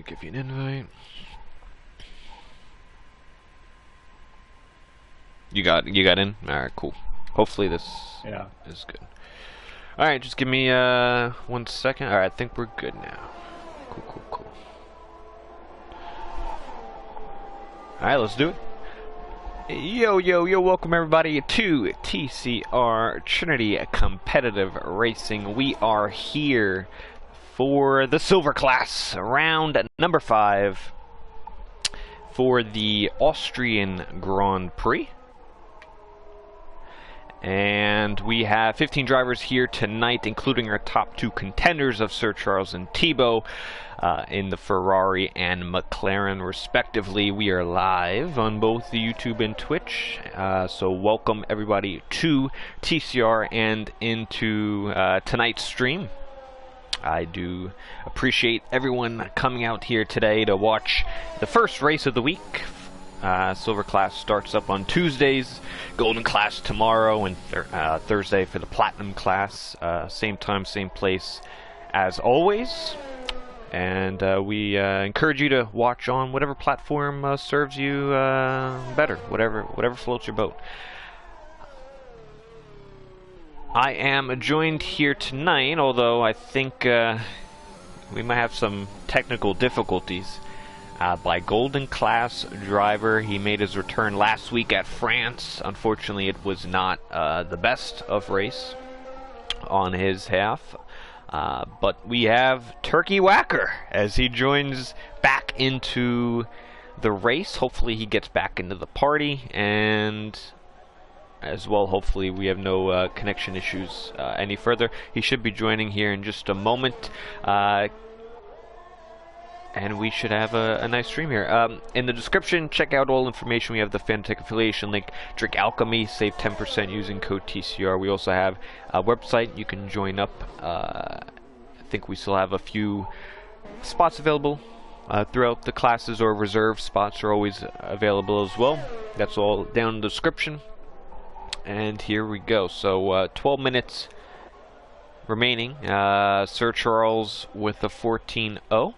give you an invite. You got in? Alright, cool. Hopefully this is good. Alright, just give me 1 second. Alright, I think we're good now. Cool. Alright, let's do it. Yo, welcome everybody to TCR, Trinity Competitive Racing. We are here for the Silver Class, round number 5 for the Austrian Grand Prix. And we have 15 drivers here tonight, including our top 2 contenders of Sir Charles and Thibaut in the Ferrari and McLaren, respectively. We are live on both the YouTube and Twitch, so welcome everybody to TCR and into tonight's stream. I do appreciate everyone coming out here today to watch the first race of the week. Silver Class starts up on Tuesdays, Golden Class tomorrow, and Thursday for the Platinum Class. Same time, same place as always. And we encourage you to watch on whatever platform serves you better, whatever floats your boat. I am joined here tonight, although I think we might have some technical difficulties. By Golden Class driver. He made his return last week at France. Unfortunately, it was not the best of race on his half. But we have Turkey Whacker as he joins back into the race. Hopefully he gets back into the party, and as well, hopefully we have no connection issues any further. He should be joining here in just a moment. And we should have a nice stream here. In the description, check out all information. We have the Fanatec affiliation link, Drink Alchemy, save 10% using code TCR. We also have a website you can join up. I think we still have a few spots available throughout the classes, or reserved spots are always available as well. That's all down in the description. And here we go. So 12 minutes remaining. Sir Charles with a 14-0.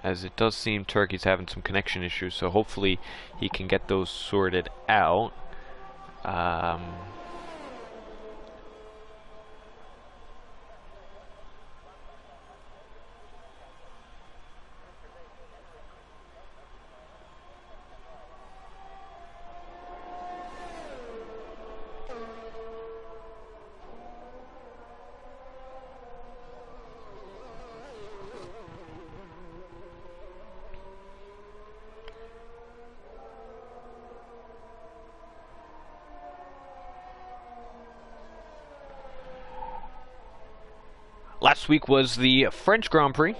As it does seem Turkey's having some connection issues, so hopefully he can get those sorted out. Last week was the French Grand Prix,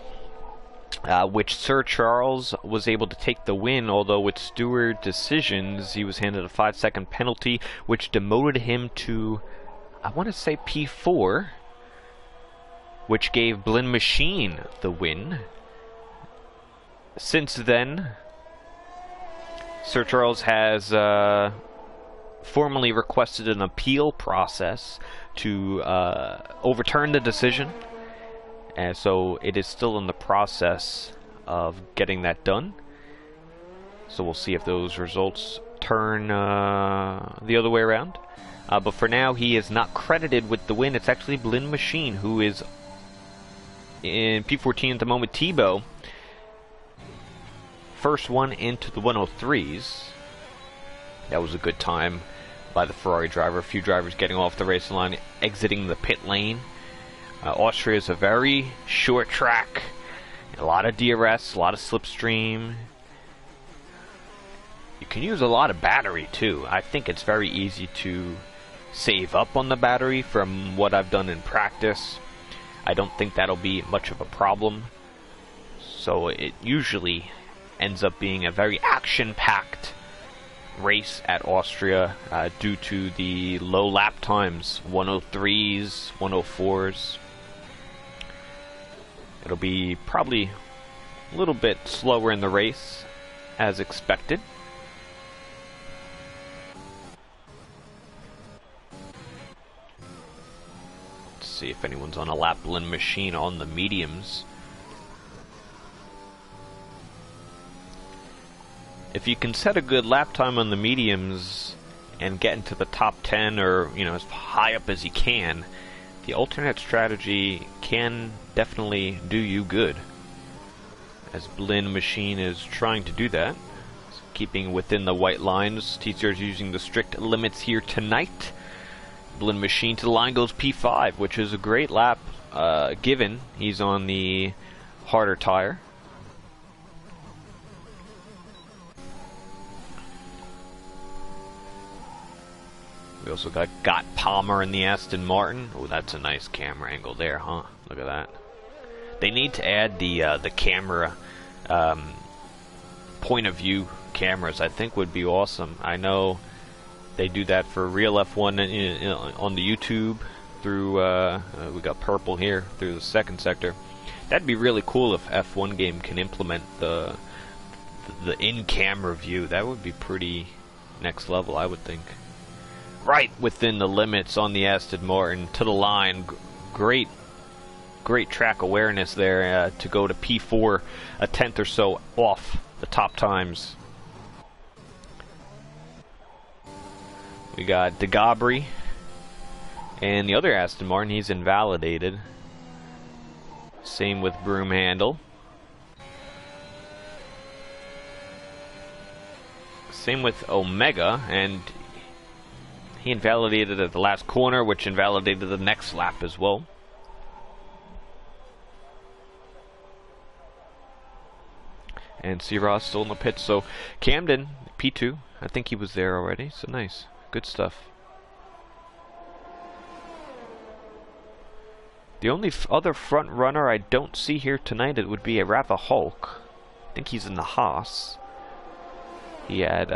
which Sir Charles was able to take the win, although with steward decisions he was handed a 5-second penalty, which demoted him to, I want to say, P4, which gave Blin Machine the win. Since then, Sir Charles has formally requested an appeal process to overturn the decision, and so it is still in the process of getting that done. So we'll see if those results turn the other way around. But for now, he is not credited with the win. It's actually Blin Machine who is in P14 at the moment. Thibaut, first one into the 103s. That was a good time by the Ferrari driver. A few drivers getting off the racing line, exiting the pit lane. Austria is a very short track. A lot of DRS, a lot of slipstream. You can use a lot of battery too. I think it's very easy to save up on the battery from what I've done in practice. I don't think that'll be much of a problem. So it usually ends up being a very action-packed race at Austria due to the low lap times, 103s, 104s. It'll be probably a little bit slower in the race as expected. Let's see if anyone's on a lap Blin Machine on the mediums. if you can set a good lap time on the mediums and get into the top 10 or, you know, as high up as you can, the alternate strategy can definitely do you good. As Blinn Machine is trying to do that, keeping within the white lines. TCR is using the strict limits here tonight. Blinn Machine to the line goes P5, which is a great lap given he's on the harder tire. We also got Palmer in the Aston Martin. Oh, that's a nice camera angle there, huh? Look at that. They need to add the camera point of view cameras. I think would be awesome. I know they do that for Real F1 on the YouTube through we got purple here through the second sector. That'd be really cool if F1 game can implement the in-camera view. That would be pretty next level, I would think. Right within the limits on the Aston Martin to the line. Great track awareness there to go to P4, a tenth or so off the top times. We got De Gabri and the other Aston Martin, he's invalidated. Same with Broomhandle. Same with Omega, and he invalidated at the last corner, which invalidated the next lap as well. And C-Ross still in the pits, so Camden, P2, I think he was there already, so nice. Good stuff. The only other front runner I don't see here tonight, it would be a Rafa Hulk. I think he's in the Haas. He had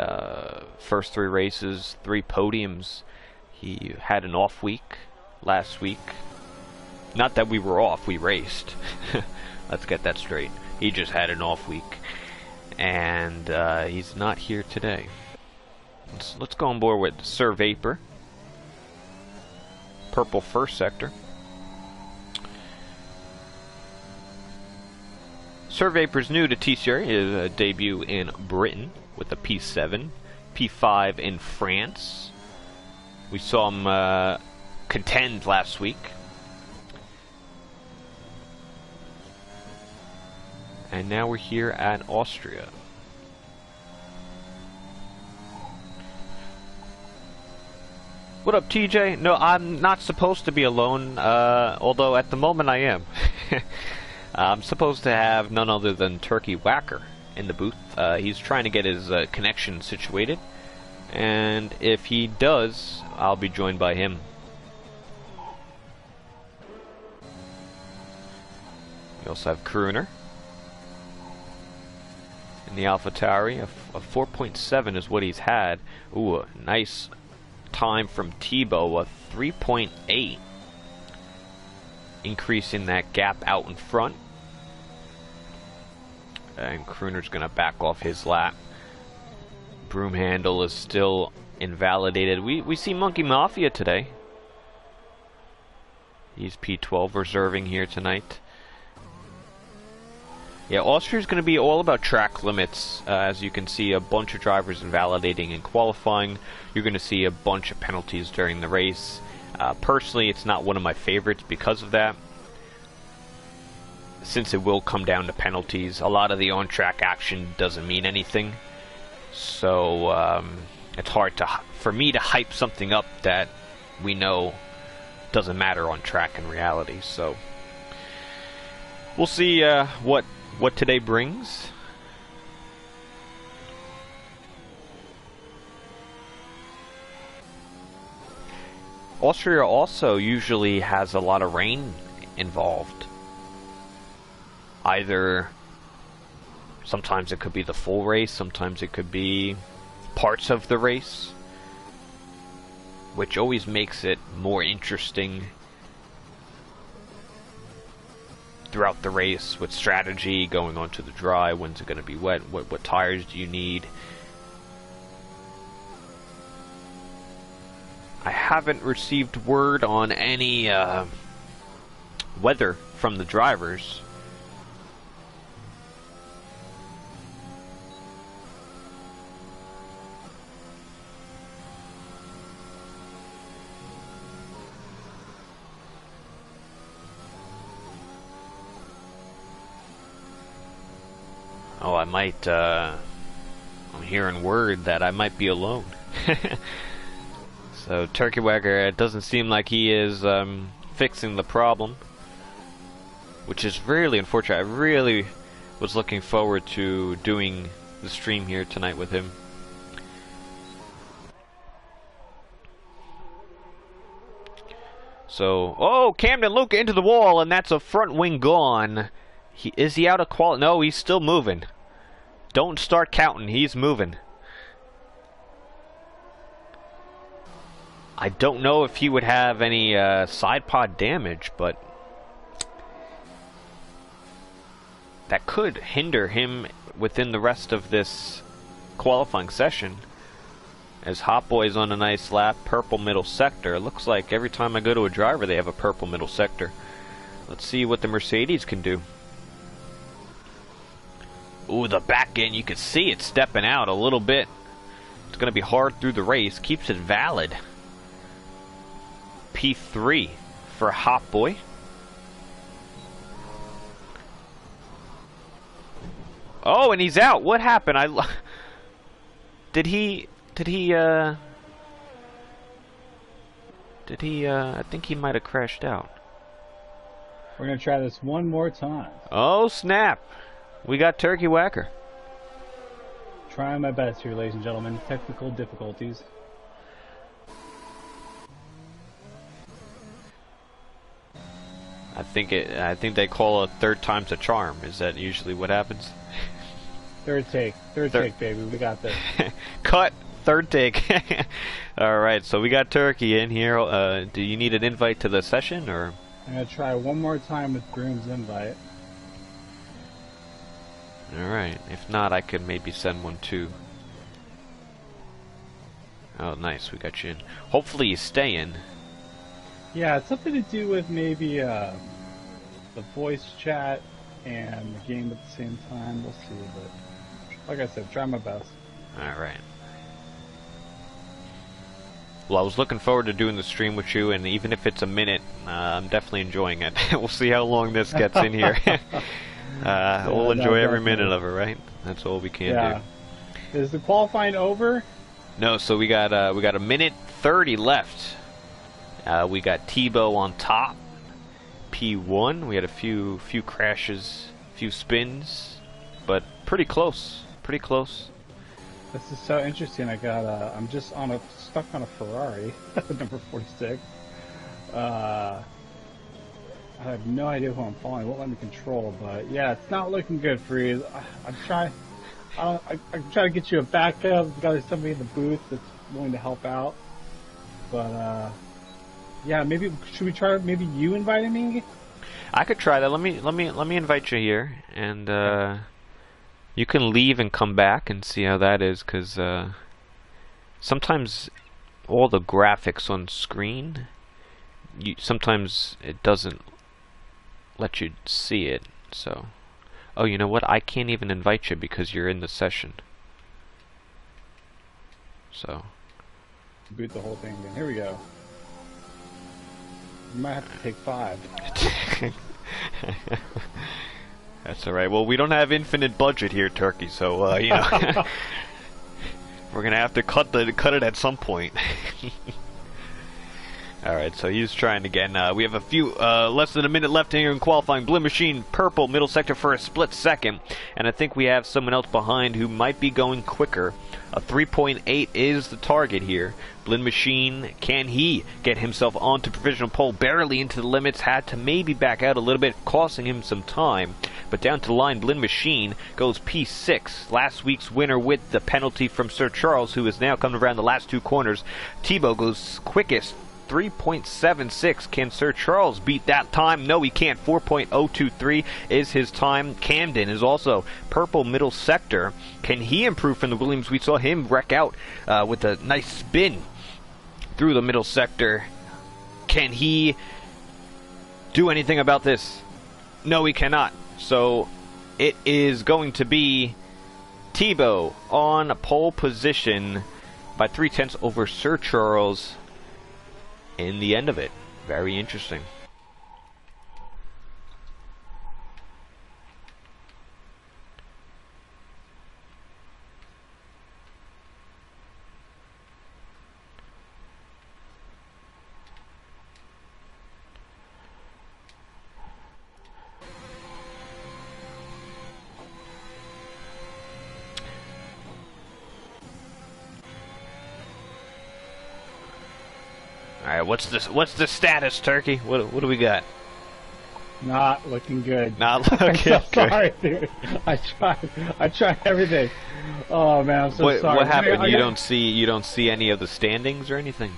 first 3 races, 3 podiums. He had an off week last week. Not that we were off, we raced. Let's get that straight. He just had an off week. And he's not here today. Let's go on board with Sir Vapor. Purple first sector. Sir Vapor's new to TCR, his debut in Britain with a P7, P5 in France. We saw him contend last week. And now we're here at Austria. What up, TJ? No, I'm not supposed to be alone, although at the moment I am. I'm supposed to have none other than Turkey Whacker in the booth. He's trying to get his connection situated, and if he does, I'll be joined by him. We also have Kruner in the AlphaTauri. A 4.7 is what he's had. Ooh, a nice time from Tebow, a 3.8. Increasing that gap out in front. And Kruner's going to back off his lap. Broomhandle is still invalidated. We see Monkey Mafia today. He's P12 reserving here tonight. Yeah, Austria's going to be all about track limits. As you can see, a bunch of drivers invalidating in qualifying. You're going to see a bunch of penalties during the race. Personally, it's not one of my favorites because of that. Since it will come down to penalties, a lot of the on-track action doesn't mean anything. So it's hard for me to hype something up that we know doesn't matter on track in reality. So we'll see what today brings. Austria also usually has a lot of rain involved. Either sometimes it could be the full race, sometimes it could be parts of the race, which always makes it more interesting throughout the race with strategy, going on to the dry, when's it going to be wet, what tires do you need. I haven't received word on any weather from the drivers. Oh, I might, I'm hearing word that I might be alone. So, Turkey Whacker, it doesn't seem like he is fixing the problem, which is really unfortunate. I really was looking forward to doing the stream here tonight with him. So, oh, Camden Luca into the wall, and that's a front wing gone. Is he out of quality? No, he's still moving. Don't start counting. He's moving. I don't know if he would have any side pod damage, but that could hinder him within the rest of this qualifying session. As Hot Boy's on a nice lap, purple middle sector. It looks like every time I go to a driver, they have a purple middle sector. Let's see what the Mercedes can do. Ooh, the back end, you can see it stepping out a little bit. It's going to be hard through the race. Keeps it valid. P3 for Hot Boy. Oh, and he's out. What happened? Did he, I think he might have crashed out. We're going to try this one more time. Oh, snap. We got Turkey Whacker. Trying my best here, ladies and gentlemen. Technical difficulties. I think they call a third time's a charm. Is that usually what happens? Third take, baby. We got this. Cut. Third take. All right, so we got Turkey in here. Do you need an invite to the session, or? I'm gonna try one more time with Broom's invite. All right. If not, I could maybe send one too. Oh, nice. We got you in. Hopefully, you stay in. Yeah, it's something to do with maybe the voice chat and the game at the same time. We'll see, but like I said, try my best. All right. Well, I was looking forward to doing the stream with you, and even if it's a minute, I'm definitely enjoying it. We'll see how long this gets in here. We'll enjoy every minute of it, right? That's all we can do. Is the qualifying over? No, so we got a minute 30 left. We got Tebow on top, P1. We had a few crashes, few spins, but pretty close. Pretty close. This is so interesting. I'm just stuck on a Ferrari, number 46. I have no idea who I'm following. It won't let me control, but yeah, it's not looking good for you. I'm trying to get you a backup. Got somebody in the booth that's willing to help out. But yeah, maybe should we try? Maybe you inviting me? I could try that. Let me invite you here, and you can leave and come back and see how that is, because sometimes all the graphics on screen, sometimes it doesn't let you see it. So, oh, you know what? I can't even invite you because you're in the session. So, boot the whole thing again. Here we go. You might have to take 5. That's all right. Well, we don't have infinite budget here, Turkey. So you know, we're gonna have to cut it at some point. All right. So he's trying again. We have a few less than a minute left here in qualifying. Blue Machine, purple middle sector for a split second, and I think we have someone else behind who might be going quicker. A 3.8 is the target here. Blin Machine, can he get himself onto provisional pole? Barely into the limits, had to maybe back out a little bit, costing him some time. But down to the line, Blin Machine goes P6. Last week's winner with the penalty from Sir Charles, who is now coming around the last 2 corners. Tebow goes quickest, 3.76. Can Sir Charles beat that time? No, he can't. 4.023 is his time. Camden is also purple middle sector. Can he improve from the Williams? We saw him wreck out with a nice spin through the middle sector. Can he do anything about this? No, he cannot. So it is going to be Tebow on pole position by 0.3 over Sir Charles in the end of it. Very interesting. right, what's this? What's the status, Turkey? What do we got? Not looking good. Not looking I'm so good. sorry, dude. I tried everything. Oh man, I'm so sorry. What happened? You don't see any of the standings or anything?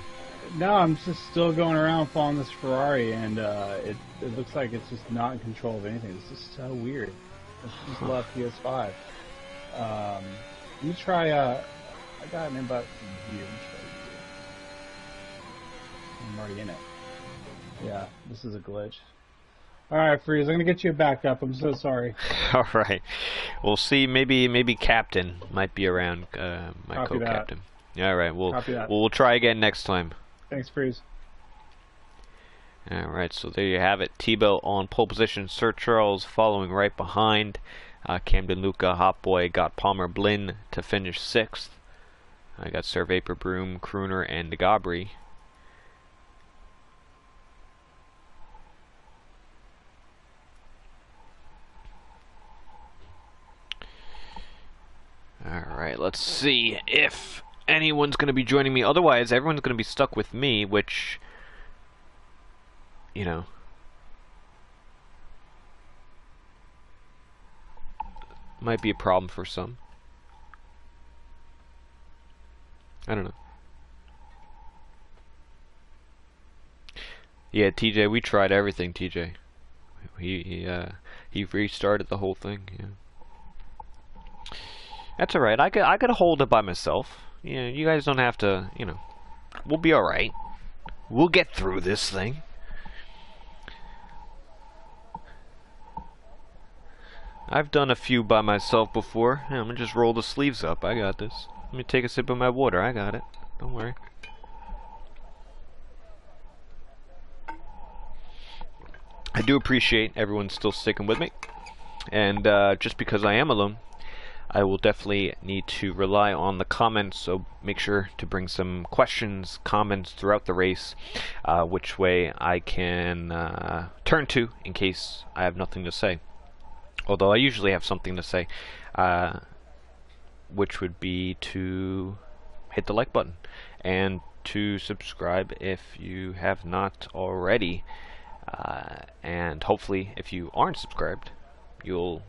No, I'm just still going around following this Ferrari, and it looks like it's just not in control of anything. It's just so weird. It's just left PS5. Let me try. I got an invite from you. I'm already in it. Yeah, this is a glitch. Alright, Freeze, I'm gonna get you a backup. I'm so sorry. Alright. We'll see. Maybe Captain might be around, my co-captain. Alright, we'll try again next time. Thanks, Freeze. Alright, so there you have it. Tebow on pole position. Sir Charles following right behind. Camden Luca, Hot Boy, got Palmer Blinn to finish 6th. I got Sir Vapor Broom, Crooner, and Gabri. Alright, let's see if anyone's going to be joining me. Otherwise, everyone's going to be stuck with me, which, you know, might be a problem for some. I don't know. Yeah, TJ, we tried everything, TJ. He restarted the whole thing, yeah. That's alright, I could hold it by myself. Yeah, you guys don't have to, you know. We'll be alright. We'll get through this thing. I've done a few by myself before. Yeah, I'm gonna just roll the sleeves up. I got this. Let me take a sip of my water. I got it. Don't worry. I do appreciate everyone still sticking with me. And just because I am alone, I will definitely need to rely on the comments, so make sure to bring some questions, comments throughout the race, which way I can turn to in case I have nothing to say. Although I usually have something to say, which would be to hit the like button and to subscribe if you have not already. And hopefully, if you aren't subscribed, you'll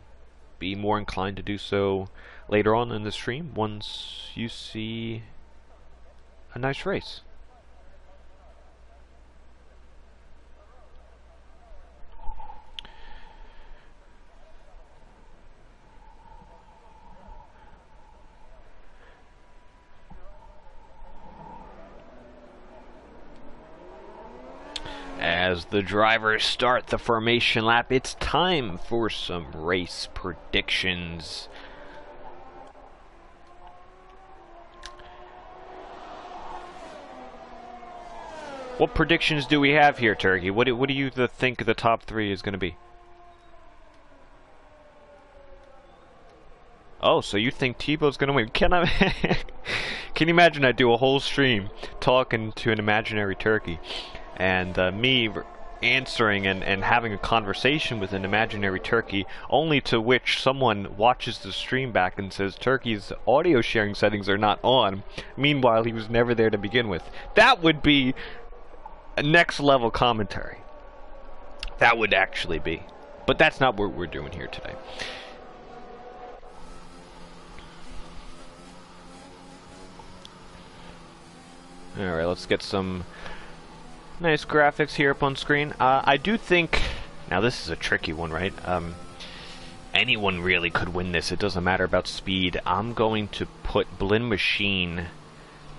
be more inclined to do so later on in the stream once you see a nice race. As the drivers start the formation lap, it's time for some race predictions. What predictions do we have here, Turkey? What do you think the top 3 is going to be? Oh, so you think Tebow's going to win? Can you imagine I do a whole stream talking to an imaginary turkey? And me answering and having a conversation with an imaginary turkey, only to which someone watches the stream back and says Turkey's audio sharing settings are not on. Meanwhile, he was never there to begin with. That would be a next level commentary. That would actually be. But that's not what we're doing here today. Alright, let's get some nice graphics here up on screen. I do think, now this is a tricky one, right? Anyone really could win this. It doesn't matter about speed. I'm going to put Blinn Machine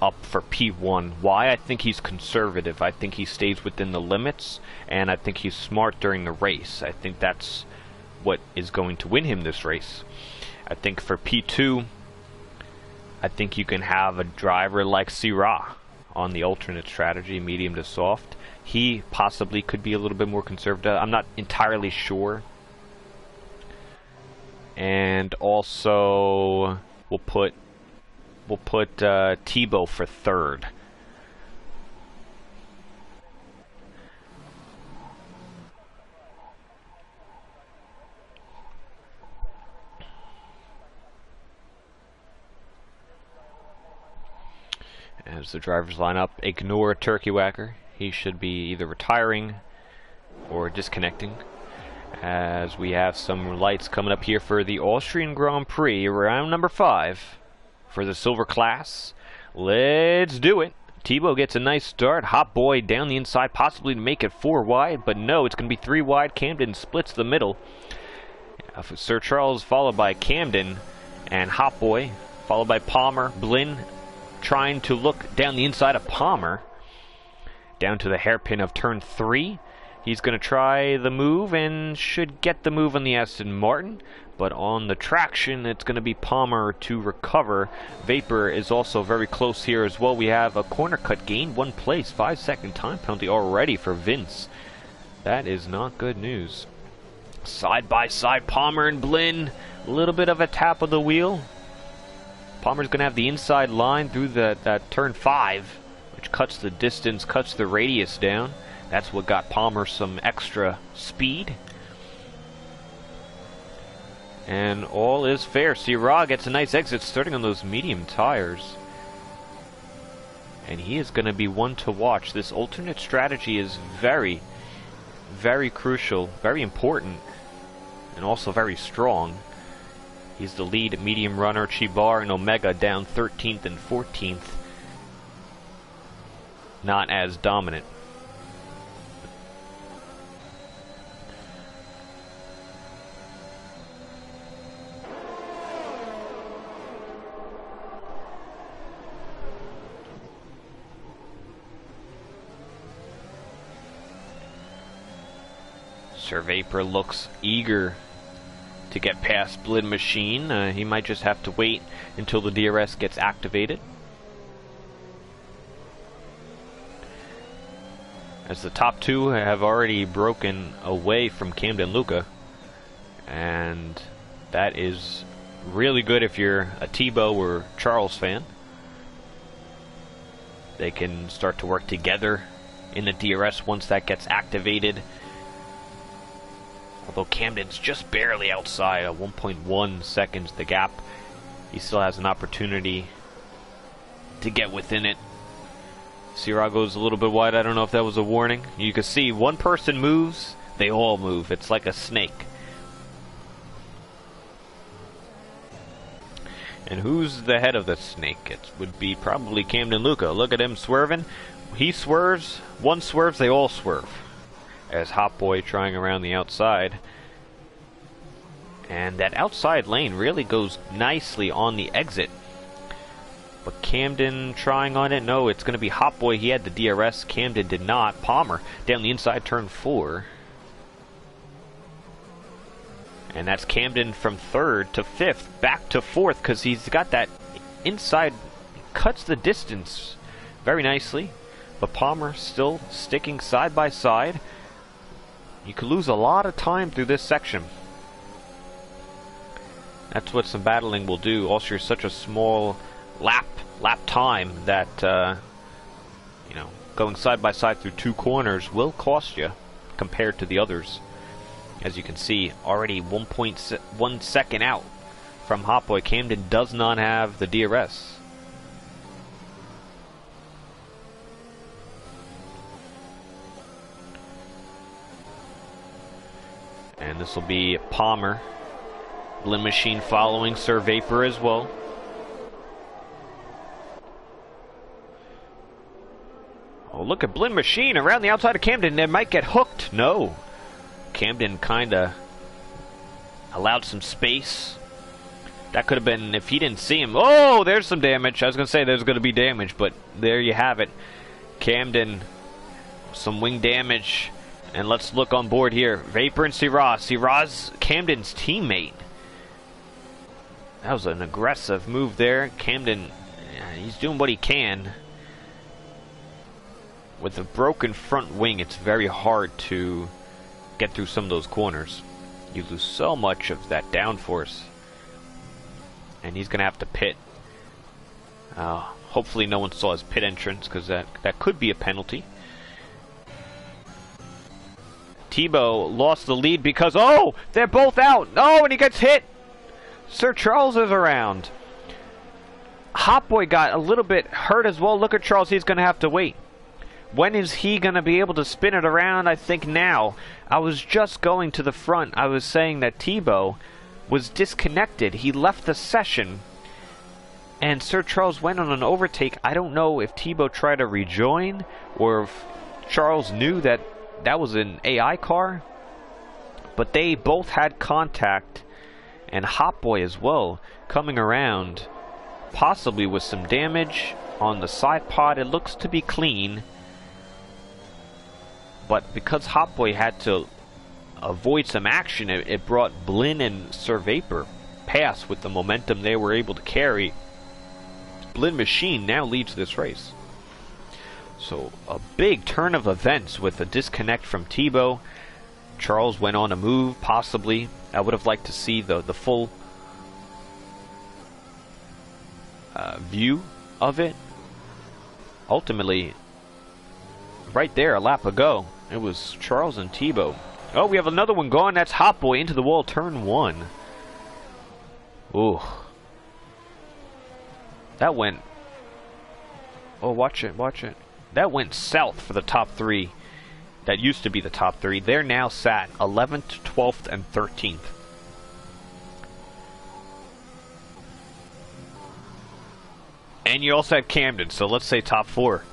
up for P1. Why? I think he's conservative. I think he stays within the limits, and I think he's smart during the race. I think that's what is going to win him this race. I think for P2, I think you can have a driver like Syrah on the alternate strategy, medium to soft. He possibly could be a little bit more conservative. I'm not entirely sure. And also, we'll put Tebow for 3rd. As the drivers line up, ignore Turkey Whacker. he should be either retiring or disconnecting, as we have some lights coming up here for the Austrian Grand Prix, round number 5 for the silver class. Let's do it. Tebow gets a nice start. Hot Boy down the inside, possibly to make it 4 wide, but no, it's going to be 3 wide. Camden splits the middle. Sir Charles followed by Camden and Hot Boy, followed by Palmer. Blinn trying to look down the inside of Palmer, down to the hairpin of turn 3. He's going to try the move and should get the move on the Aston Martin, but on the traction it's going to be Palmer to recover. Vapor is also very close here as well. We have a corner cut gain, 1 place, 5-second time penalty already for Vince. That is not good news. Side by side, Palmer and Blinn, a little bit of a tap of the wheel. Palmer's going to have the inside line through that turn 5, which cuts the distance, cuts the radius down. That's what got Palmer some extra speed. And all is fair. Siraj gets a nice exit starting on those medium tires. And he is going to be one to watch. This alternate strategy is very, very crucial, very important, and also very strong. He's the lead medium runner. Chibar and Omega down 13th and 14th. Not as dominant. Sir Vapor looks eager to get past Blinn Machine. He might just have to wait until the DRS gets activated. As the top 2 have already broken away from Camden Luca. And that is really good if you're a Tebow or Charles fan. They can start to work together in the DRS once that gets activated. Although Camden's just barely outside, 1.1 seconds the gap. He still has an opportunity to get within it. Siraj goes a little bit wide. I don't know if that was a warning. You can see one person moves, they all move. It's like a snake. And who's the head of the snake? It would be probably Camden Luca. Look at him swerving. He swerves, one swerves, they all swerve. As Hot Boy trying around the outside. And that outside lane really goes nicely on the exit. But Camden trying on it. No, it's going to be Hot Boy. He had the DRS. Camden did not. Palmer down the inside turn 4. And that's Camden from 3rd to 5th. Back to 4th because he's got that inside. Cuts the distance very nicely. But Palmer still sticking side by side. You could lose a lot of time through this section. That's what some battling will do. Austria is such a small lap time that you know, going side by side through 2 corners will cost you compared to the others. As you can see, already 1.1 second out from Hot Boy. Camden does not have the DRS. And this will be Palmer. Blinn Machine following Sir Vapor as well. Oh, look at Blinn Machine around the outside of Camden. They might get hooked. No. Camden kind of allowed some space. That could have been, if he didn't see him. Oh, there's some damage. I was going to say there's going to be damage, but there you have it. Camden, some wing damage. And let's look on board here. Vapor and Siraj. Siraj, Camden's teammate. That was an aggressive move there. Camden, he's doing what he can. With a broken front wing, it's very hard to get through some of those corners. You lose so much of that downforce. And he's going to have to pit. Hopefully no one saw his pit entrance, because that could be a penalty. Tebow lost the lead because, oh, they're both out. Oh, and he gets hit. Sir Charles is around. Hot Boy got a little bit hurt as well. Look at Charles. He's going to have to wait. When is he going to be able to spin it around? I think now. I was just going to the front. I was saying that Thibaut was disconnected. He left the session. And Sir Charles went on an overtake. I don't know if Thibaut tried to rejoin or if Charles knew that that was an AI car. But they both had contact. And Hot Boy as well, coming around, possibly with some damage on the side pod. It looks to be clean. But because Hot Boy had to avoid some action, it brought Blinn and Sir Vapor past with the momentum they were able to carry. Blinn Machine now leads this race. So a big turn of events with a disconnect from Thibaut. Charles went on a move, possibly. I would have liked to see the full view of it. Ultimately, right there, a lap ago, it was Charles and Thibaut. Oh, we have another one going. That's Hot Boy into the wall, turn 1. Ooh. That went... Oh, watch it, watch it. That went south for the top 3. That used to be the top 3. They're now sat 11th, 12th, and 13th. And you also had Camden, so let's say top 4.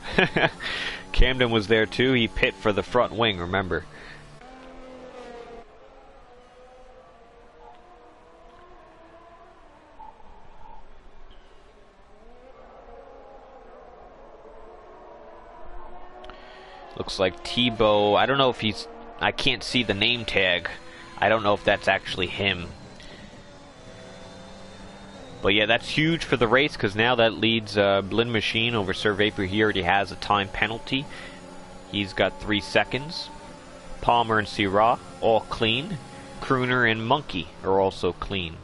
Camden was there too. He pit for the front wing, remember. Looks like Thibaut, I don't know if he's, I can't see the name tag. I don't know if that's actually him. But yeah, that's huge for the race because now that leads Blinn Machine over Sir Vapor. He already has a time penalty. He's got 3 seconds. Palmer and Syrah, all clean. Crooner and Monkey are also clean.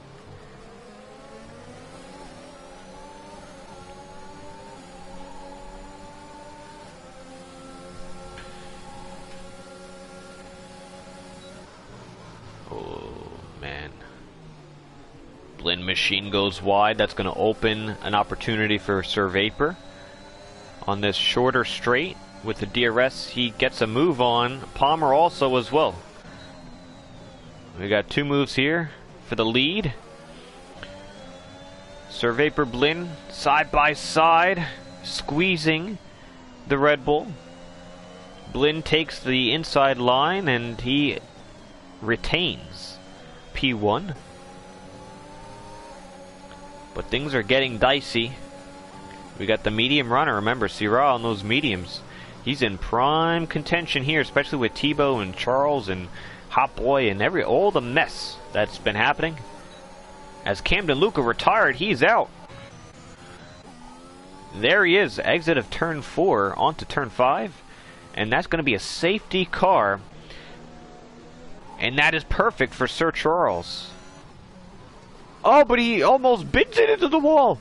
Blinn Machine goes wide. That's going to open an opportunity for Sir Vapor. On this shorter straight with the DRS, he gets a move on. Palmer also as well. We got 2 moves here for the lead. Sir Vapor, Blinn, side by side, squeezing the Red Bull. Blinn takes the inside line and he retains P1. But things are getting dicey. We got the medium runner. Remember, Syrah on those mediums. He's in prime contention here, especially with Thibaut and Charles and Hot Boy and all the mess that's been happening. As Camden Luca retired, he's out. There he is, exit of turn 4 onto turn 5. And that's going to be a safety car. And that is perfect for Sir Charles. Oh, but he almost bits it into the wall.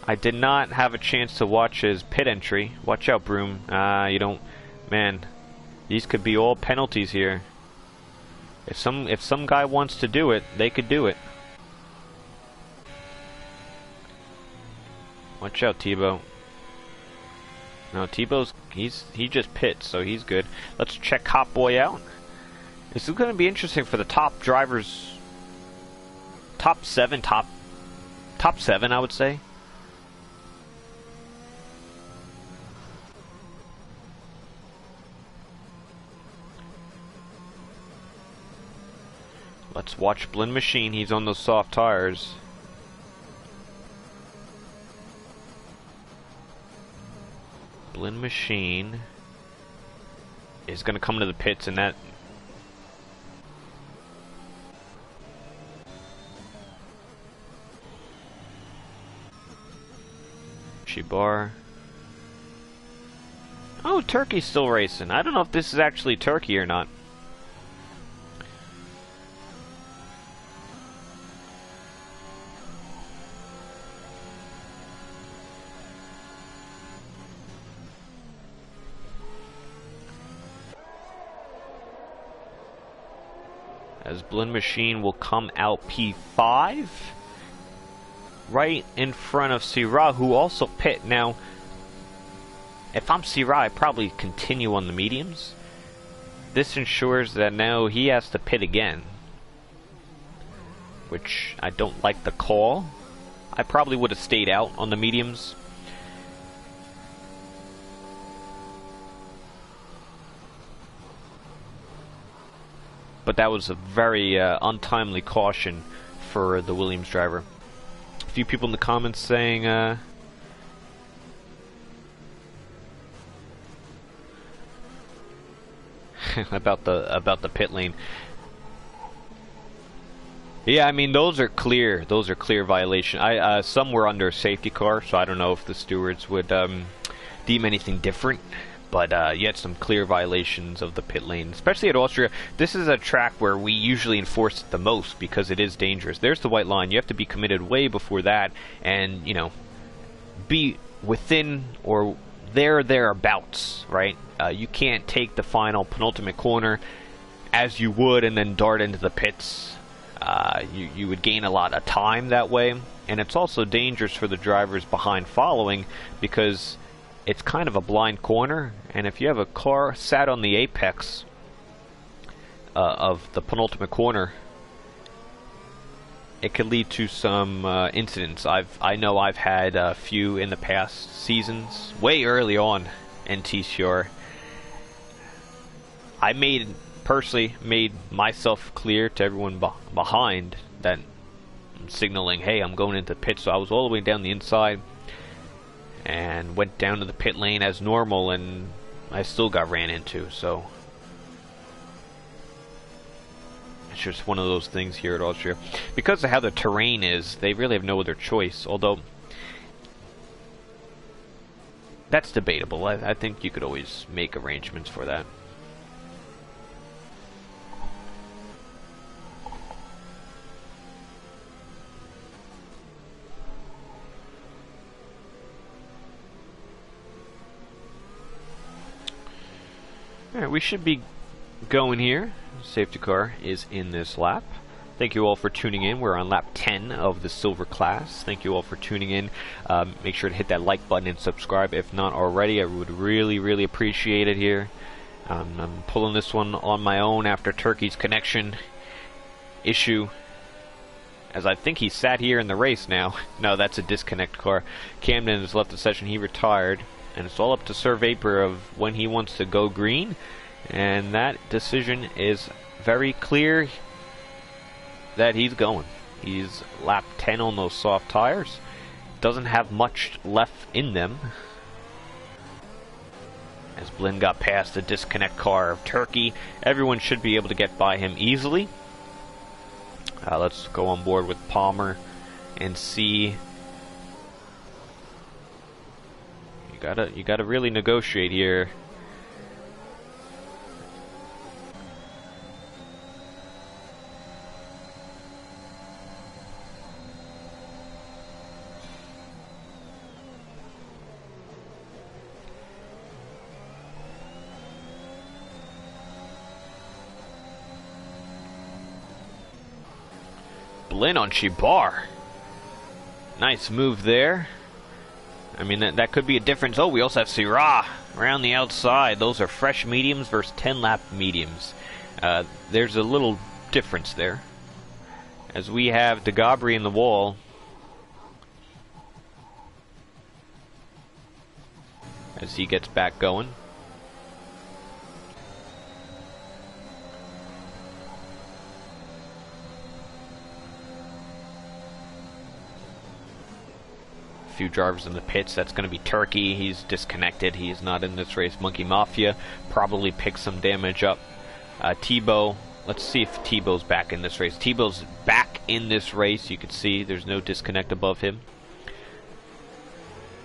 I did not have a chance to watch his pit entry. Watch out, Broom. You don't... Man, these could be all penalties here. If some guy wants to do it, they could do it. Watch out, Thibaut. No, Thibaut's... He just pits, so he's good. Let's check Hot Boy out. This is going to be interesting for the top drivers. Top 7, I would say. Let's watch Blinn Machine. He's on those soft tires. Blinn Machine is going to come to the pits, and that... Bar. Oh, Turkey's still racing. I don't know if this is actually Turkey or not. As Blinn Machine will come out P5. right in front of Syrah, who also pit. Now, if I'm Syrah, I probably continue on the mediums. This ensures that now he has to pit again, which I don't like the call. I probably would have stayed out on the mediums. But that was a very untimely caution for the Williams driver. A few people in the comments saying about the pit lane. Yeah, I mean those are clear violation. Some were under a safety car, so I don't know if the stewards would deem anything different. But you had some clear violations of the pit lane, especially at Austria. This is a track where we usually enforce it the most because it is dangerous. There's the white line. You have to be committed way before that, and you know, be within or thereabouts, right? You can't take the final penultimate corner as you would and then dart into the pits. You would gain a lot of time that way, and it's also dangerous for the drivers behind following because it's kind of a blind corner, and if you have a car sat on the apex of the penultimate corner, it could lead to some incidents. I know I've had a few in the past seasons, way early on in TCR. I personally made myself clear to everyone behind that I'm signaling, hey, I'm going into pit, so I was all the way down the inside and went down to the pit lane as normal, and I still got ran into. So it's just one of those things here at Austria. Because of how the terrain is, they really have no other choice, although that's debatable. I think you could always make arrangements for that. Alright, we should be going here. Safety car is in this lap. Thank you all for tuning in. We're on lap 10 of the silver class. Thank you all for tuning in. Make sure to hit that like button and subscribe if not already. I would really appreciate it here. I'm pulling this one on my own after Turkey's connection issue, as I think he sat here in the race now. No, that's a disconnect car. Camden has left the session. He retired. And it's all up to Sir Vapor of when he wants to go green. And that decision is very clear that he's going. He's lap 10 on those soft tires. Doesn't have much left in them. As Blinn got past the disconnect car of Turkey, everyone should be able to get by him easily. Let's go on board with Palmer and see. You gotta really negotiate here. Blinn on Shibar. Nice move there. I mean, that could be a difference. Oh, we also have Syrah around the outside. Those are fresh mediums versus 10-lap mediums. There's a little difference there. As we have DeGabri in the wall. As he gets back going. Few drivers in the pits. That's going to be Turkey. He's disconnected. He's not in this race. Monkey Mafia probably picked some damage up. Tebow. Let's see if Tebow's back in this race. Tebow's back in this race. You can see there's no disconnect above him.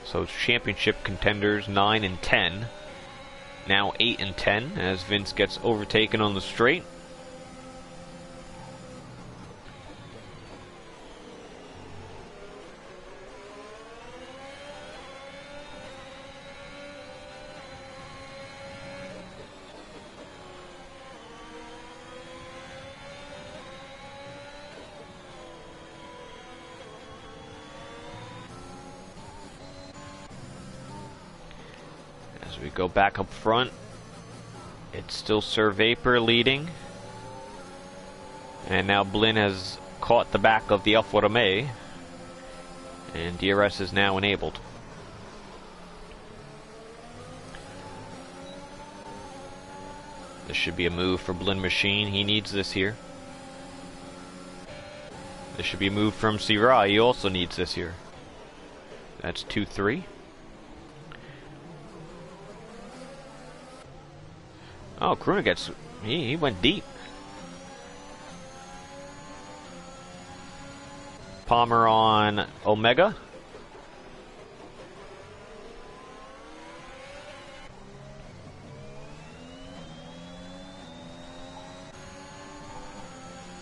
So championship contenders 9 and 10. Now 8 and 10 as Vince gets overtaken on the straight. So we go back up front. It's still Sir Vapor leading. And now Blinn has caught the back of the Alfa Romeo. And DRS is now enabled. This should be a move for Blinn Machine. He needs this here. This should be a move from Syrah. He also needs this here. That's 2-3. Oh, Kroona gets... He went deep. Palmer on Omega.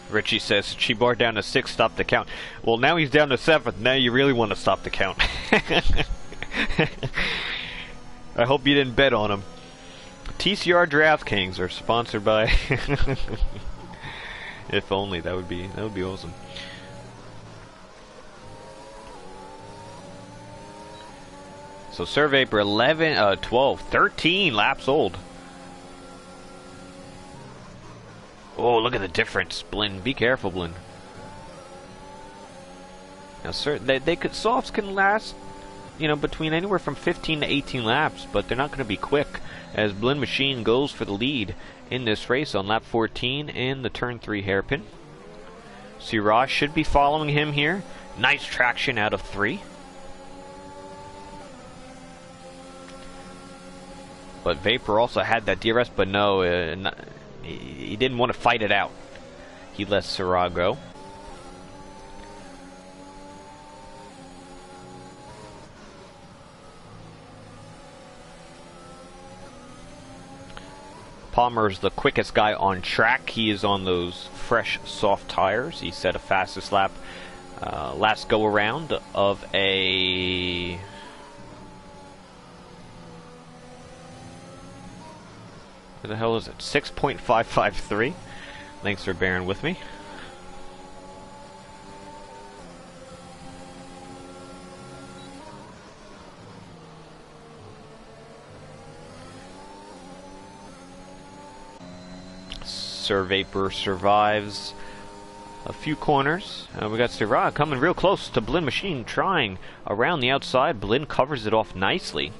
Richie says, Chibar down to 6, stop the count. Well, now he's down to 7. Now you really want to stop the count. I hope you didn't bet on him. TCR DraftKings are sponsored by... If only, that would be awesome. So Sir Vapor 11, 12, 13 laps old. Oh, look at the difference, Blinn. Be careful, Blinn. Now, sir, softs can last, you know, between anywhere from 15 to 18 laps, but they're not going to be quick, as Blinn Machine goes for the lead in this race on lap 14 in the turn 3 hairpin. Syrah should be following him here. Nice traction out of 3. But Vapor also had that DRS, but no, he didn't want to fight it out. He let Syrah go. Palmer's the quickest guy on track. He is on those fresh, soft tires. He set a fastest lap last go around of a... What the hell is it? 6.553. Thanks for bearing with me. Sir Vapor survives a few corners. We got Syrah coming real close to Blinn Machine, trying around the outside. Blinn covers it off nicely.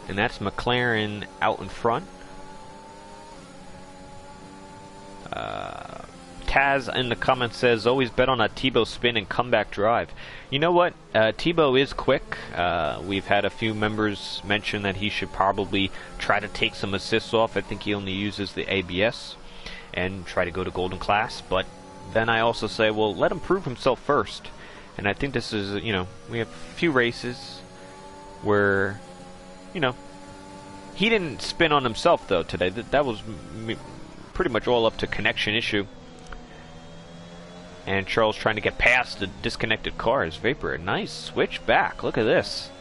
And that's McLaren out in front. Taz in the comments says, always bet on a Tebow spin and comeback drive. You know what? Tebow is quick. We've had a few members mention that he should probably try to take some assists off. I think he only uses the ABS and try to go to golden class. But then I also say, well, let him prove himself first. And I think this is, you know, we have a few races where... You know, he didn't spin on himself though today. That was pretty much all up to connection issue. And Charles trying to get past the disconnected cars. Vapor, nice switch back. Look at this.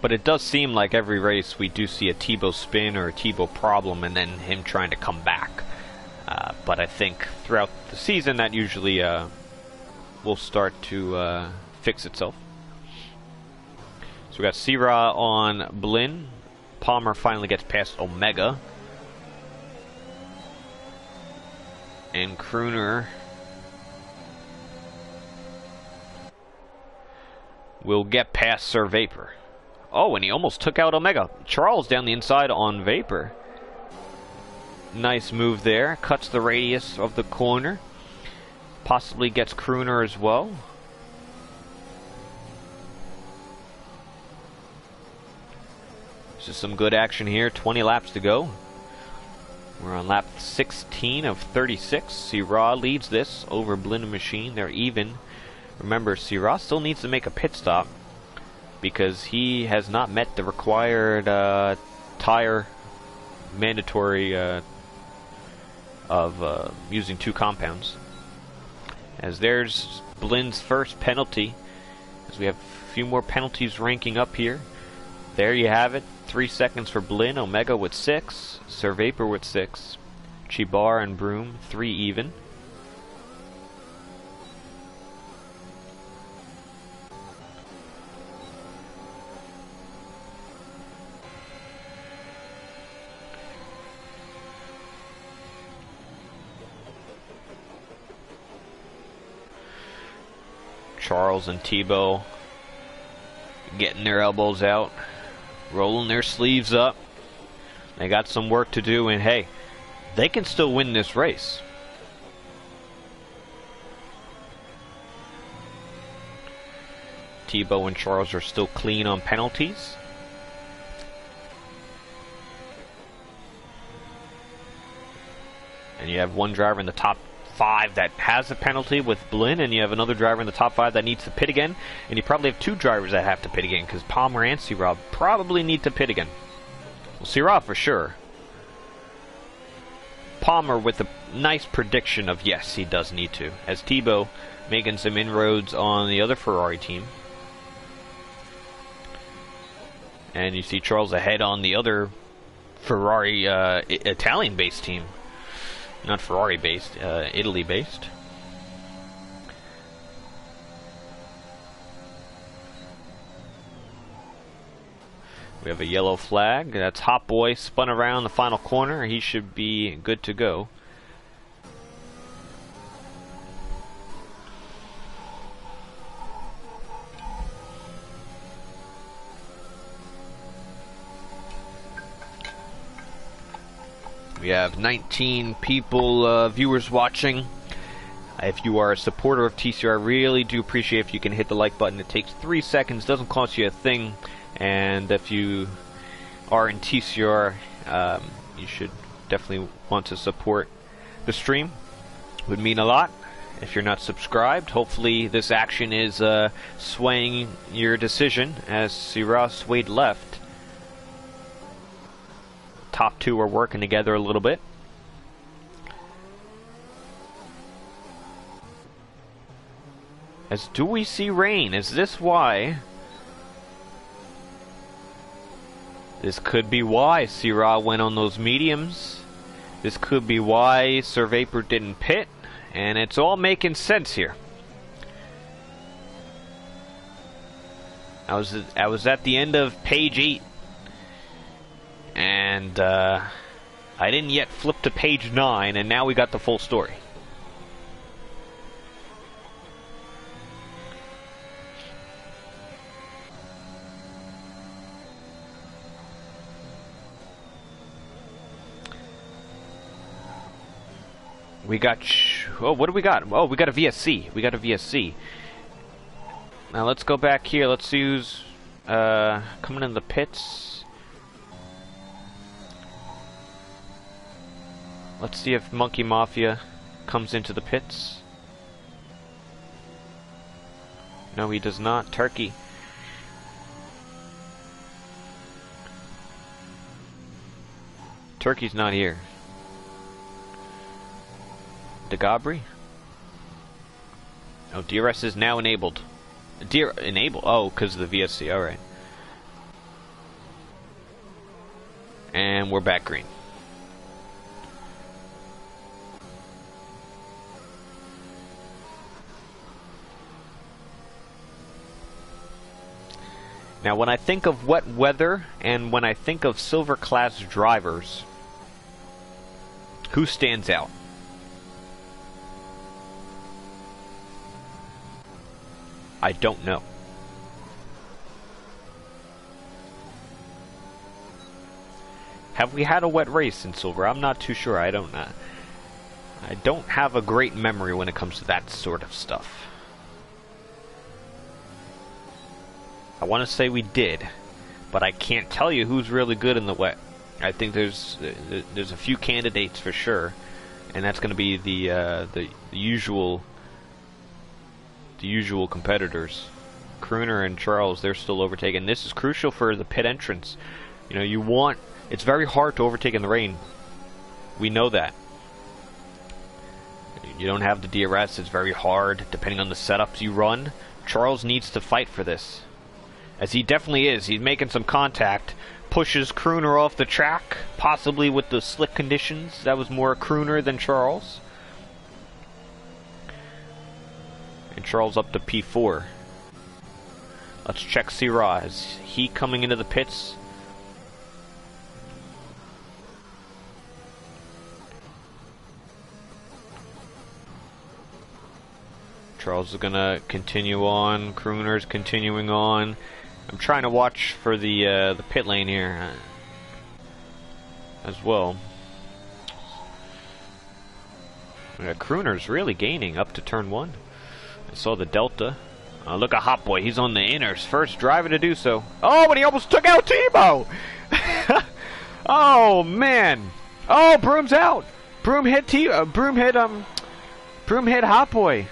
But it does seem like every race we do see a Tebow spin or a Tebow problem and then him trying to come back. But I think throughout the season that usually will start to fix itself. So we got Syrah on Blinn. Palmer finally gets past Omega. And Kroona will get past Sir Vapor. Oh, and he almost took out Omega. Charles down the inside on Vapor. Nice move there. Cuts the radius of the corner. Possibly gets Kroona as well. This is some good action here. 20 laps to go. We're on lap 16 of 36. Syrah leads this over Blinn Machine. They're even. Remember, Syrah still needs to make a pit stop because he has not met the required tire mandatory of using 2 compounds. As there's Blinn's first penalty, as we have a few more penalties ranking up here. There you have it. 3 seconds for Blinn. Omega with 6. Sir Vapor with 6. Chibar and Broom 3 even. Charles and Thibaut getting their elbows out, rolling their sleeves up. They got some work to do, and hey, they can still win this race. Thibaut and Charles are still clean on penalties. And you have one driver in the top 5 that has a penalty with Blinn, and you have another driver in the top 5 that needs to pit again, and you probably have 2 drivers that have to pit again, because Palmer and Sirah probably need to pit again. Well, Sirah for sure. Palmer with a nice prediction of yes, he does need to, as Thibaut making some inroads on the other Ferrari team. And you see Charles ahead on the other Ferrari Italian-based team. Not Ferrari-based, Italy-based. We have a yellow flag. That's Hot Boy spun around the final corner. He should be good to go. We have 19 people, viewers watching. If you are a supporter of TCR, I really do appreciate if you can hit the like button. It takes 3 seconds, doesn't cost you a thing. And if you are in TCR, you should definitely want to support the stream. It would mean a lot. If you're not subscribed, hopefully this action is swaying your decision, as Sirah swayed left. Top 2 are working together a little bit. As do we see rain? Is this why? This could be why Sirah went on those mediums. This could be why Sir Vapor didn't pit. And it's all making sense here. I was at the end of page 8. And I didn't yet flip to page 9, and now we got the full story. We got... oh, what do we got? Oh, we got a VSC. We got a VSC. Now let's go back here. Let's see who's coming in the pits. Let's see if Monkey Mafia comes into the pits. No, he does not. Turkey. Turkey's not here. DeGabri? Oh, DRS is now enabled. Enable? Oh, because of the VSC. Alright. And we're back green. Now, when I think of wet weather and when I think of silver class drivers, who stands out? I don't know. Have we had a wet race in silver? I'm not too sure. I don't have a great memory when it comes to that sort of stuff. I want to say we did, but I can't tell you who's really good in the wet. I think there's a few candidates for sure, and that's going to be the usual competitors. Crooner and Charles, they're still overtaken. This is crucial for the pit entrance. You know, it's very hard to overtake in the rain. We know that. You don't have the DRS, it's very hard depending on the setups you run. Charles needs to fight for this. As he definitely is. He's making some contact. Pushes Crooner off the track, possibly with the slick conditions. That was more Crooner than Charles. And Charles up to P4. Let's check Sirah. Is he coming into the pits? Charles is gonna continue on. Crooner's continuing on. I'm trying to watch for the pit lane here as well. Crooner's really gaining up to turn 1. I saw the Delta. Look at Hot Boy. He's on the inners. First driver to do so. Oh, but he almost took out Tebow! Oh, man. Oh, Broom's out. Broom hit Hot Boy.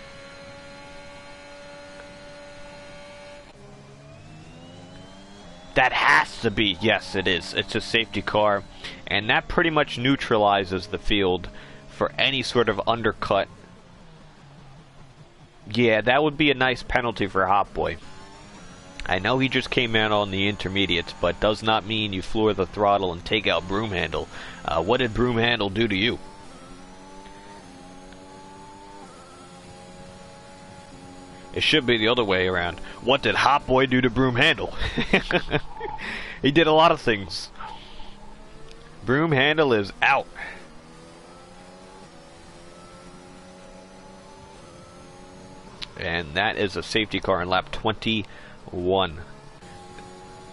That has to be. Yes, it is. It's a safety car. And that pretty much neutralizes the field for any sort of undercut. Yeah, that would be a nice penalty for Hot Boy. I know he just came out on the intermediates, but does not mean you floor the throttle and take out Broom Handle. What did Broom Handle do to you? It should be the other way around. What did Hot Boy do to Broom Handle? He did a lot of things. Broom Handle is out. And that is a safety car in lap 21.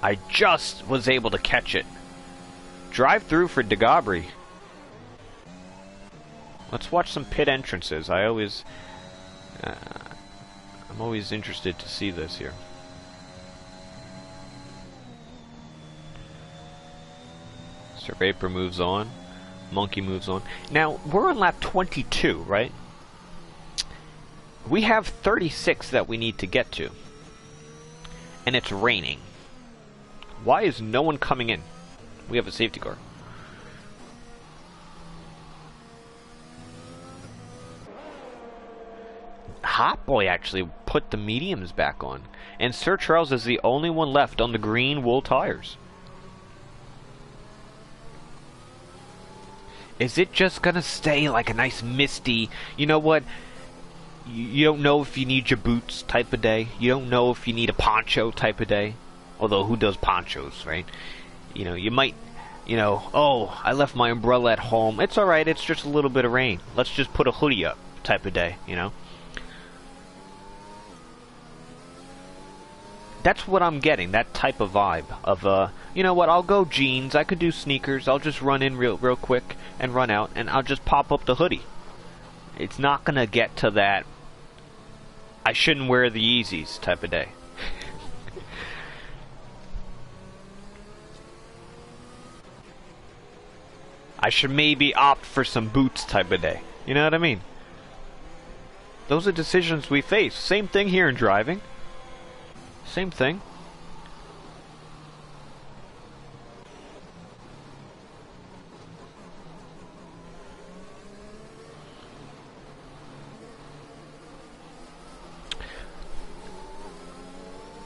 I just was able to catch it. Drive through for DeGabri. Let's watch some pit entrances. I'm always interested to see this here. Sir Vapor moves on. Monkey moves on. Now, we're on lap 22, right? We have 36 that we need to get to. And it's raining. Why is no one coming in? We have a safety car. Hot Boy actually put the mediums back on. And Sir Charles is the only one left on the green wool tires. Is it just gonna stay like a nice misty, you know what? You don't know if you need your boots type of day. You don't know if you need a poncho type of day. Although, who does ponchos, right? You know, you might, you know, oh, I left my umbrella at home. It's alright, it's just a little bit of rain. Let's just put a hoodie up type of day, you know? That's what I'm getting, that type of vibe of, you know what, I'll go jeans, I could do sneakers, I'll just run in real quick and run out, and I'll just pop up the hoodie. It's not gonna get to that I shouldn't wear the Yeezys type of day. I should maybe opt for some boots type of day. You know what I mean? Those are decisions we face. Same thing here in driving. Same thing.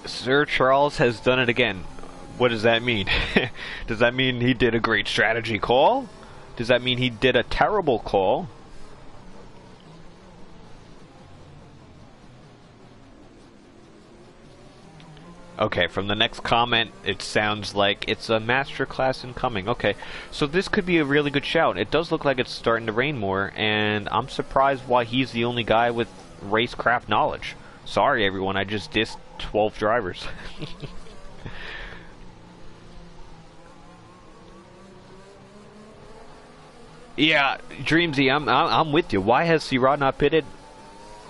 Sir Charles has done it again. What does that mean? Does that mean he did a great strategy call? Does that mean he did a terrible call? Okay, from the next comment, it sounds like it's a masterclass incoming. Okay, so this could be a really good shout. It does look like it's starting to rain more, and I'm surprised why he's the only guy with racecraft knowledge. Sorry, everyone, I just dissed 12 drivers. Yeah, Dreamsy, I'm with you. Why has C-Rod not pitted?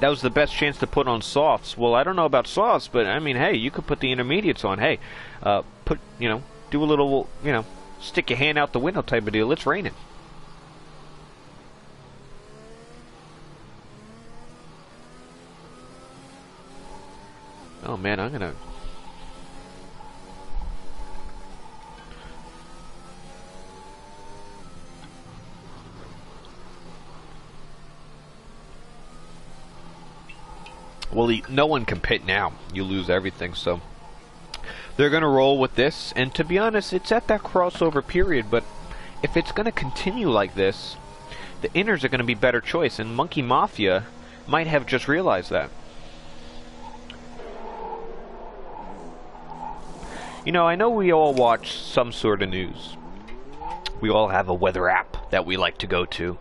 That was the best chance to put on softs. Well, I don't know about softs, but I mean, hey, you could put the intermediates on. Hey, put, you know, do a little, you know, stick your hand out the window type of deal. It's raining. Oh man, I'm gonna. Well, no one can pit now. You lose everything, so they're going to roll with this. And to be honest, it's at that crossover period, but if it's going to continue like this, the inners are going to be better choice, and Monkey Mafia might have just realized that. You know, I know we all watch some sort of news. We all have a weather app that we like to go to.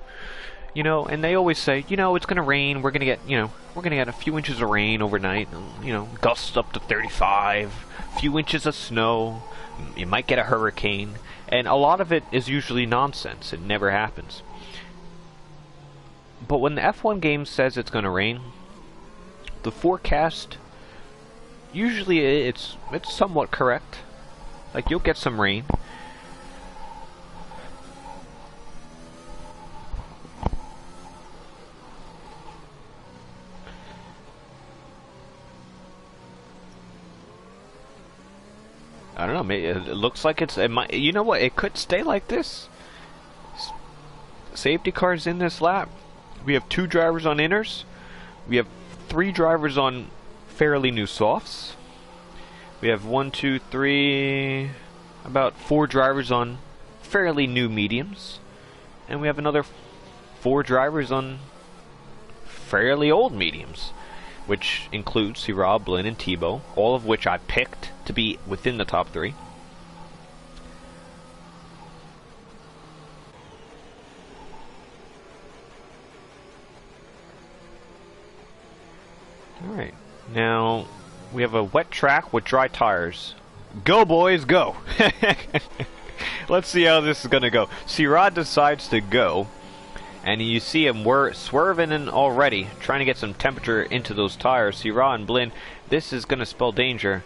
You know, and they always say, you know, it's gonna rain. We're gonna get, you know, we're gonna get a few inches of rain overnight. You know, gusts up to 35, a few inches of snow. You might get a hurricane, and a lot of it is usually nonsense. It never happens. But when the F1 game says it's gonna rain, the forecast usually it's somewhat correct. Like, you'll get some rain. I don't know, maybe it looks like it might, you know what, it could stay like this. Safety cars in this lap. We have 2 drivers on inners. We have 3 drivers on fairly new softs. We have 1, 2, 3, about 4 drivers on fairly new mediums. And we have another 4 drivers on fairly old mediums, which includes Syrah, Blinn, and Tebow, all of which I picked to be within the top 3. Alright, now we have a wet track with dry tires. Go, boys, go! Let's see how this is gonna go. Syrah decides to go, and you see him swerving in already, trying to get some temperature into those tires. Syrah and Blinn, this is gonna spell danger.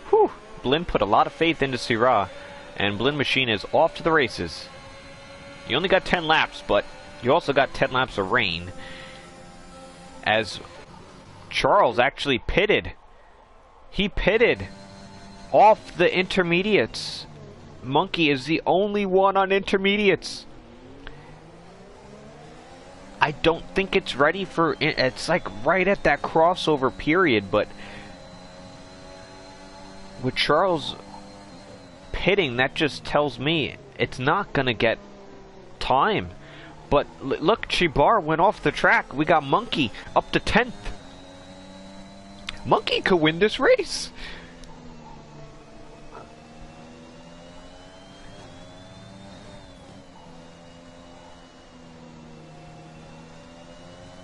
Whew! Blinn put a lot of faith into Syrah, and Blinn Machine is off to the races. You only got 10 laps, but you also got 10 laps of rain, as Charles actually pitted. He pitted off the intermediates. Monkey is the only one on intermediates. I don't think it's ready for... It's like right at that crossover period, but with Charles pitting, that just tells me it's not going to get time. But look, Chibar went off the track. We got Monkey up to 10th. Monkey could win this race.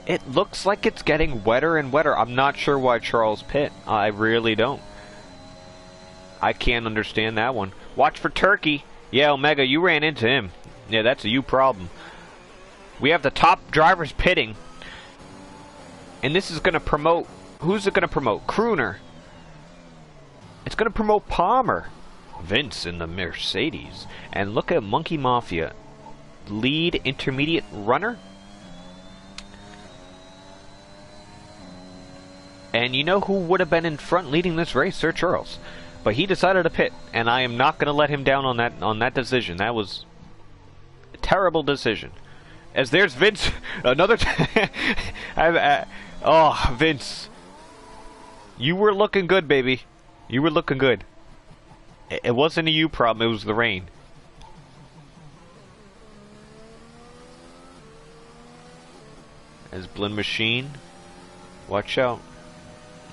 It looks like it's getting wetter and wetter. I'm not sure why Charles pit. I really don't. I can't understand that one. Watch for Turkey. Yeah, Omega, you ran into him. Yeah, that's a you problem. We have the top drivers pitting. And this is going to promote... Who's it going to promote? Crooner. It's going to promote Palmer. Vince in the Mercedes. And look at Monkey Mafia. Lead intermediate runner. And you know who would have been in front leading this race? Sir Charles. But he decided to pit. And I am not going to let him down on that decision. That was a terrible decision. As there's Vince. Another... oh, Vince. You were looking good, baby. You were looking good. It wasn't a you problem, it was the rain. As Blinn Machine. Watch out.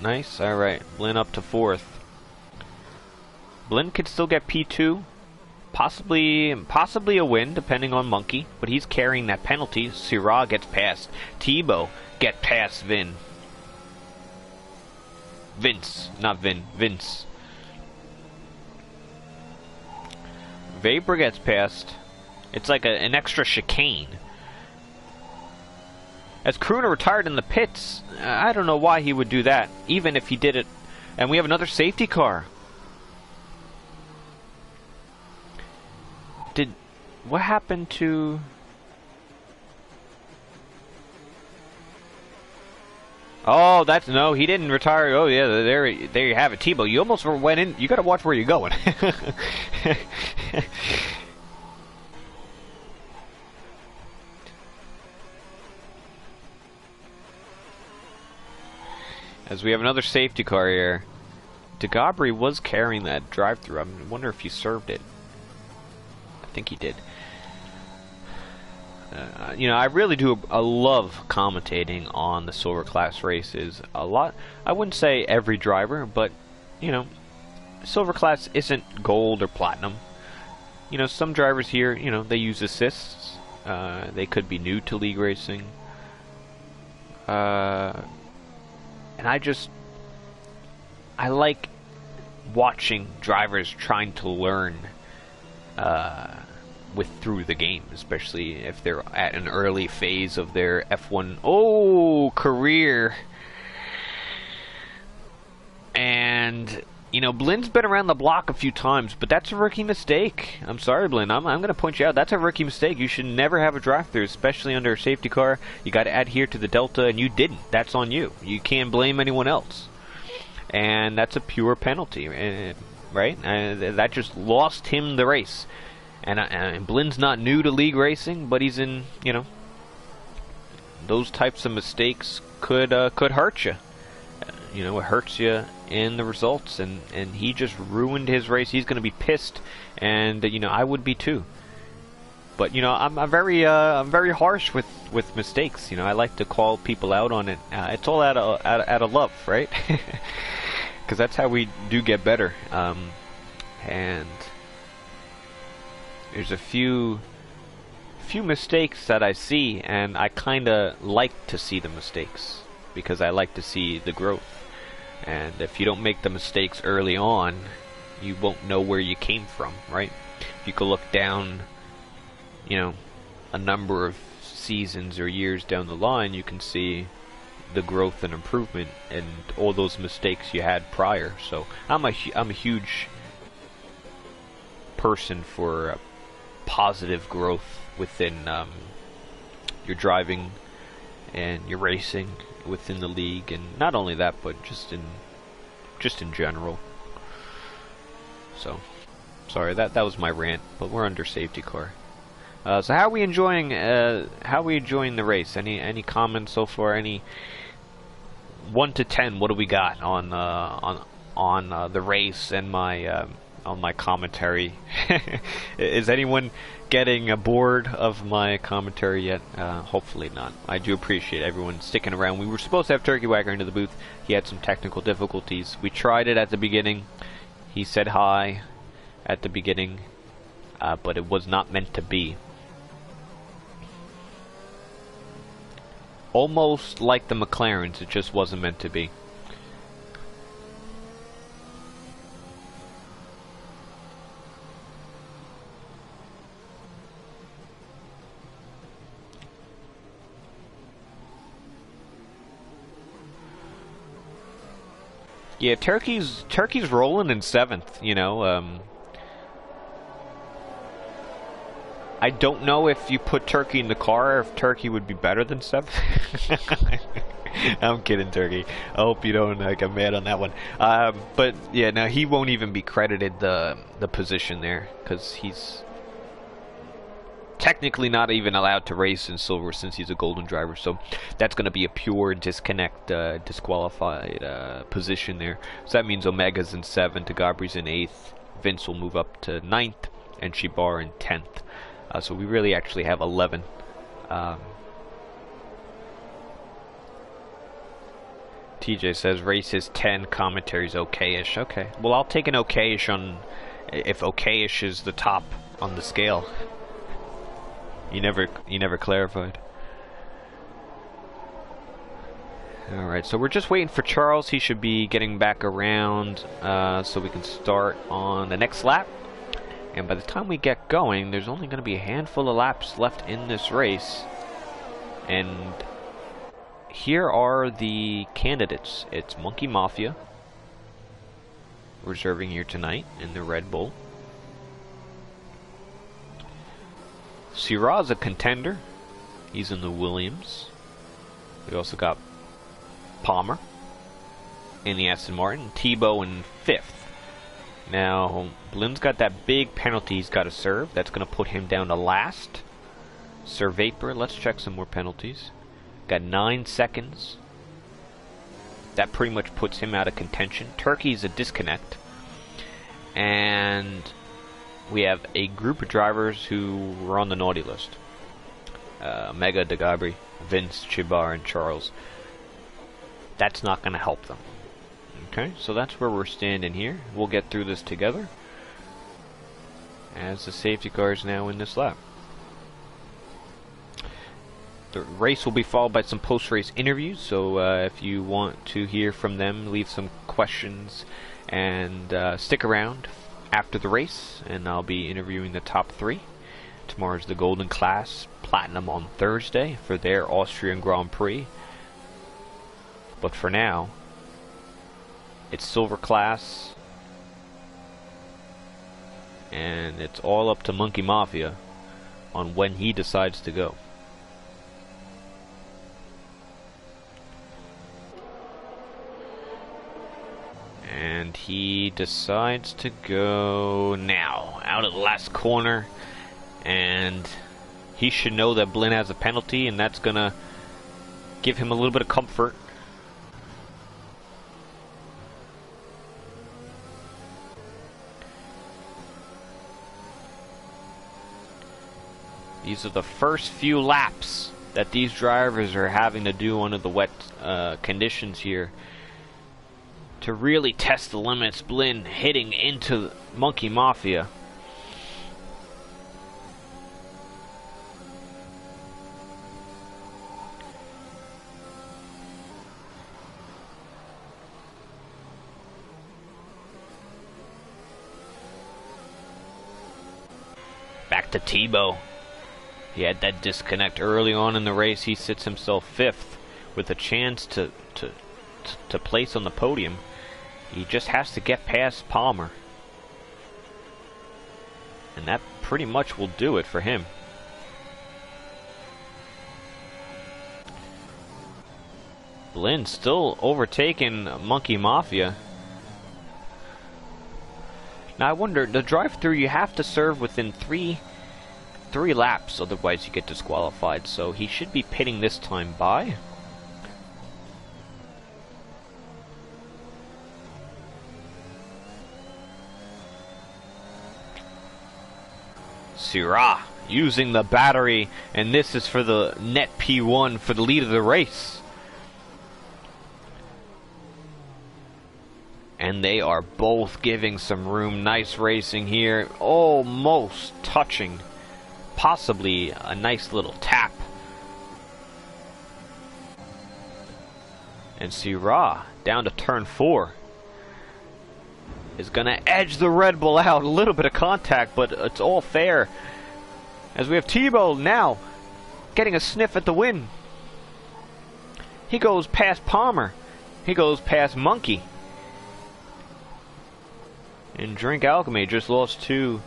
Nice, alright. Blinn up to 4th. Blinn could still get P2. Possibly a win, depending on Monkey. But he's carrying that penalty. Syrah gets past. Tebow get past Vin. Vince, not Vin. Vince. Vapor gets past. It's like an extra chicane. As Crooner retired in the pits, I don't know why he would do that, even if he did it. And we have another safety car. What happened to... Oh, that's... No, he didn't retire. Oh, yeah, there you have it. Tebow, you almost went in. You gotta watch where you're going. As we have another safety car here. DeGabri was carrying that drive-thru. I wonder if he served it. I think he did. You know, I really do love commentating on the silver class races. A lot, I wouldn't say every driver, but, you know, silver class isn't gold or platinum. You know, some drivers here, you know, they use assists. They could be new to league racing. And I like watching drivers trying to learn through the game, especially if they're at an early phase of their F1 career. And you know, Blynn's been around the block a few times, but that's a rookie mistake. I'm sorry, Blynn. I'm going to point you out. That's a rookie mistake. You should never have a drive-through, especially under a safety car. You got to adhere to the delta, and you didn't. That's on you. You can't blame anyone else. And that's a pure penalty, right? That just lost him the race. And Blynn's not new to league racing, but he's in, you know, those types of mistakes could hurt you. You know, it hurts you in the results, and he just ruined his race. He's going to be pissed, and you know, I would be too. But you know, I'm very harsh with mistakes. You know, I like to call people out on it. It's all out of love, right? Because that's how we do get better. And there's a few mistakes that I see, and I kind of like to see the mistakes because I like to see the growth. And if you don't make the mistakes early on, you won't know where you came from, right? You could look down, you know, a number of seasons or years down the line, you can see the growth and improvement and all those mistakes you had prior. So I'm a huge person for positive growth within your driving and your racing within the league, and not only that, but just in general. So sorry, that was my rant, but we're under safety car. So how are we enjoying the race? Any comments so far? Any 1 to 10? What do we got on the race and on my commentary? Is anyone getting bored of my commentary yet? Hopefully not. I do appreciate everyone sticking around. We were supposed to have Turkey Wagger into the booth. He had some technical difficulties. We tried it at the beginning. He said hi at the beginning, but it was not meant to be. Almost like the McLarens, it just wasn't meant to be. Yeah, Turkey's rolling in 7th, you know. I don't know if you put Turkey in the car, if Turkey would be better than 7th. I'm kidding, Turkey. I hope you don't get mad on that one. But yeah, no, he won't even be credited the position there, because he's technically not even allowed to race in silver since he's a golden driver. So that's going to be a pure disqualified position there. So that means Omega's in 7th, Gabri's in 8th, Vince will move up to 9th, and Shibar in 10th. So we really actually have 11. TJ says race is 10, commentary's okay-ish. Okay, well, I'll take an okay-ish on if okay-ish is the top on the scale. You never clarified. Alright, so we're just waiting for Charles. He should be getting back around so we can start on the next lap. And by the time we get going, there's only going to be a handful of laps left in this race. And here are the candidates. It's Monkey Mafia, reserving here tonight in the Red Bull. Sirah's a contender. He's in the Williams. We also got Palmer in the Aston Martin. Tebow in 5th. Now, Blynn's got that big penalty he's got to serve. That's going to put him down to last. Sir Vapor, let's check some more penalties. Got 9 seconds. That pretty much puts him out of contention. Turkey's a disconnect. And we have a group of drivers who were on the naughty list. Mega, Degabri, Vince, Chibar, and Charles. That's not going to help them. Okay, so that's where we're standing here. We'll get through this together, as the safety car is now in this lap. The race will be followed by some post-race interviews, so if you want to hear from them, leave some questions and stick around after the race, and I'll be interviewing the top 3. Tomorrow's the Golden Class, Platinum on Thursday for their Austrian Grand Prix. But for now, it's Silver Class, and it's all up to Monkey Mafia on when he decides to go. And he decides to go now, out of the last corner, and he should know that Blinn has a penalty, and that's gonna give him a little bit of comfort. These are the first few laps that these drivers are having to do under the wet conditions here to really test the limits. Blinn hitting into Monkey Mafia. Back to Thibaut. He had that disconnect early on in the race. He sits himself 5th with a chance to place on the podium. He just has to get past Palmer, and that pretty much will do it for him. Blinn still overtaking Monkey Mafia. Now I wonder, the drive-through, you have to serve within three laps, otherwise you get disqualified. So he should be pitting this time by. Syrah using the battery, and this is for the net P1 for the lead of the race. And they are both giving some room. Nice racing here, almost touching, possibly a nice little tap. And Syrah down to turn 4 is gonna edge the Red Bull out. A little bit of contact, but it's all fair, as we have Thibaut now getting a sniff at the win. He goes past Palmer, he goes past Monkey, and Drink Alchemy just lost 2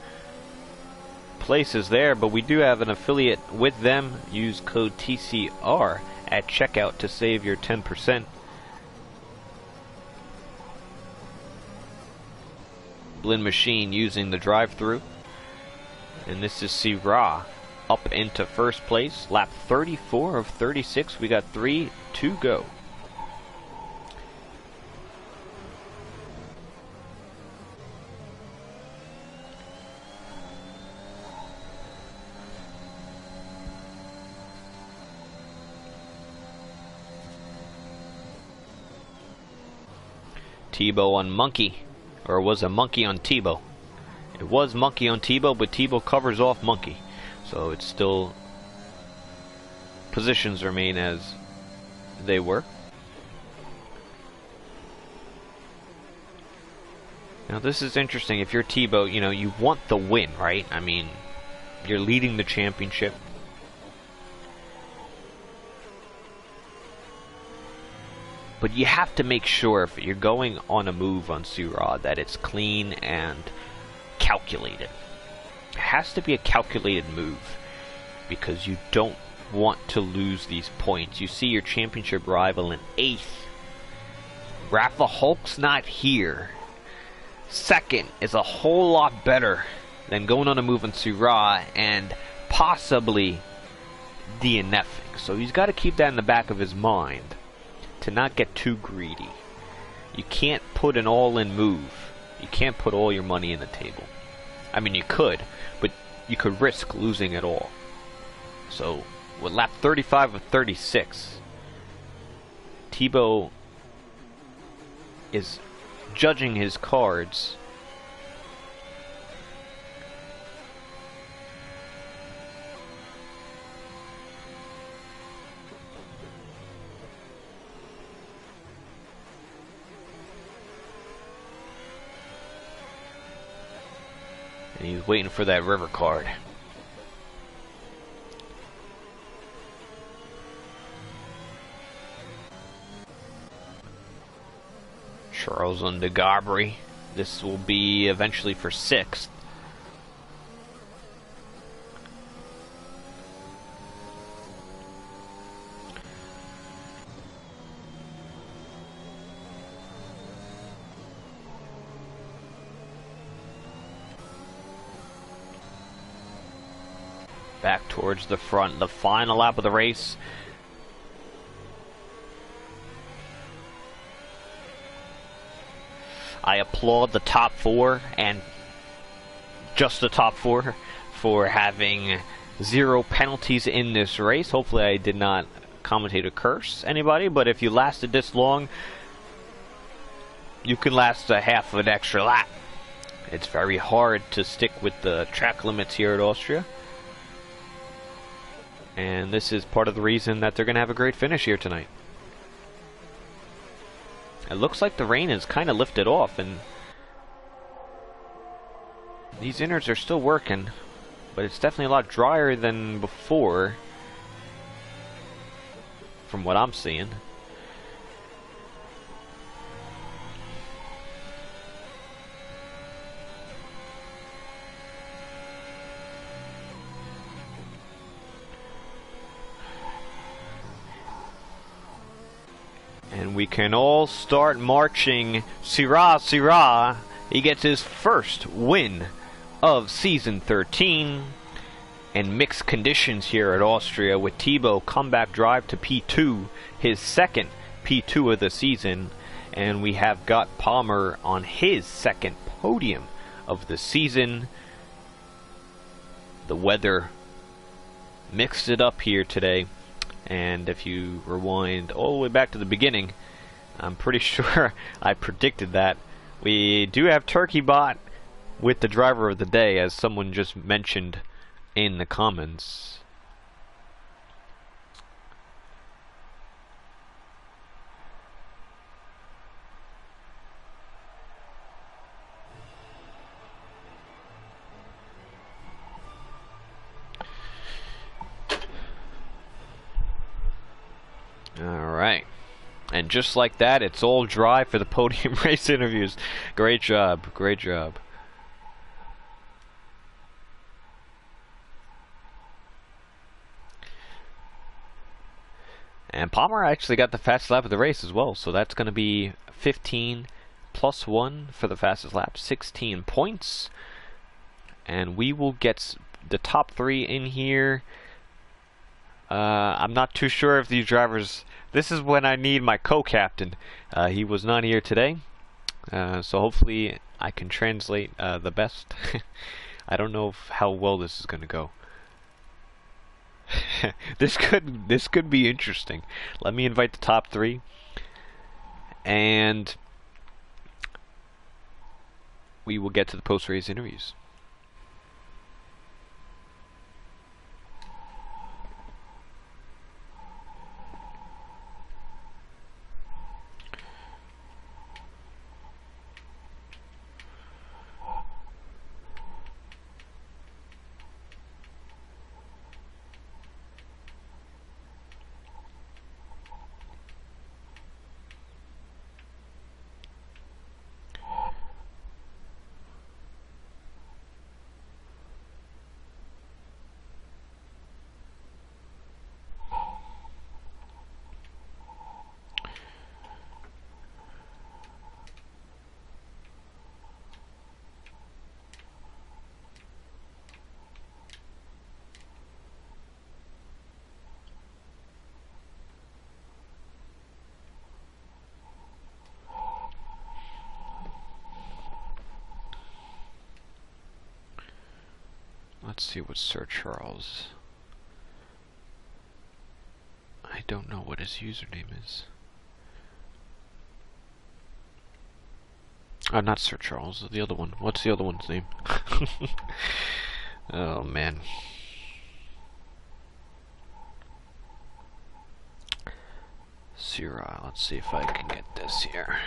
places there, but we do have an affiliate with them. Use code TCR at checkout to save your 10%. Blinn Machine using the drive-through, and this is Syrah up into first place. Lap 34 of 36. We got 3 to go. Thibaut on Monkey. Or was a Monkey on Thibaut. It was Monkey on Thibaut, but Thibaut covers off Monkey. So it's still, positions remain as they were. Now this is interesting. If you're Thibaut, you know, you want the win, right? I mean, you're leading the championship. But you have to make sure, if you're going on a move on Syrah, that it's clean and calculated. It has to be a calculated move, because you don't want to lose these points. You see your championship rival in 8th. Rafa Hulk's not here. 2nd is a whole lot better than going on a move on Syrah and possibly DNFing. So he's got to keep that in the back of his mind, to not get too greedy. You can't put an all-in move. You can't put all your money in the table. I mean, you could, but you could risk losing it all. So, with lap 35 of 36, Thibaut is judging his cards. And he's waiting for that river card. Charles on de Gabri. This will be eventually for 6th. Back towards the front, the final lap of the race. I applaud the top 4 and just the top 4 for having 0 penalties in this race. Hopefully I did not commentate or curse anybody, but if you lasted this long, you can last a half of an extra lap. It's very hard to stick with the track limits here at Austria. And this is part of the reason that they're going to have a great finish here tonight. It looks like the rain is kind of lifted off, and these innards are still working, but it's definitely a lot drier than before, from what I'm seeing. And we can all start marching. Syrah, Syrah. He gets his first win of season 13. And mixed conditions here at Austria with Thibaut comeback drive to P2. His second P2 of the season. And we have got Palmer on his second podium of the season. The weather mixed it up here today. And if you rewind all the way back to the beginning, I'm pretty sure I predicted that. We do have Turkey Bot with the driver of the day, as someone just mentioned in the comments. Alright, and just like that, it's all dry for the podium race interviews. Great job, great job. And Palmer actually got the fastest lap of the race as well, so that's going to be 15 plus 1 for the fastest lap, 16 points. And we will get the top 3 in here. I'm not too sure if these drivers... This is when I need my co-captain. He was not here today. So hopefully I can translate the best. I don't know how well this is going to go. This could be interesting. Let me invite the top 3. And we will get to the post-race interviews. Let's see what Sir Charles... I don't know what his username is. Oh, not Sir Charles, the other one. What's the other one's name? Oh, man. Syrah, let's see if I can get this here.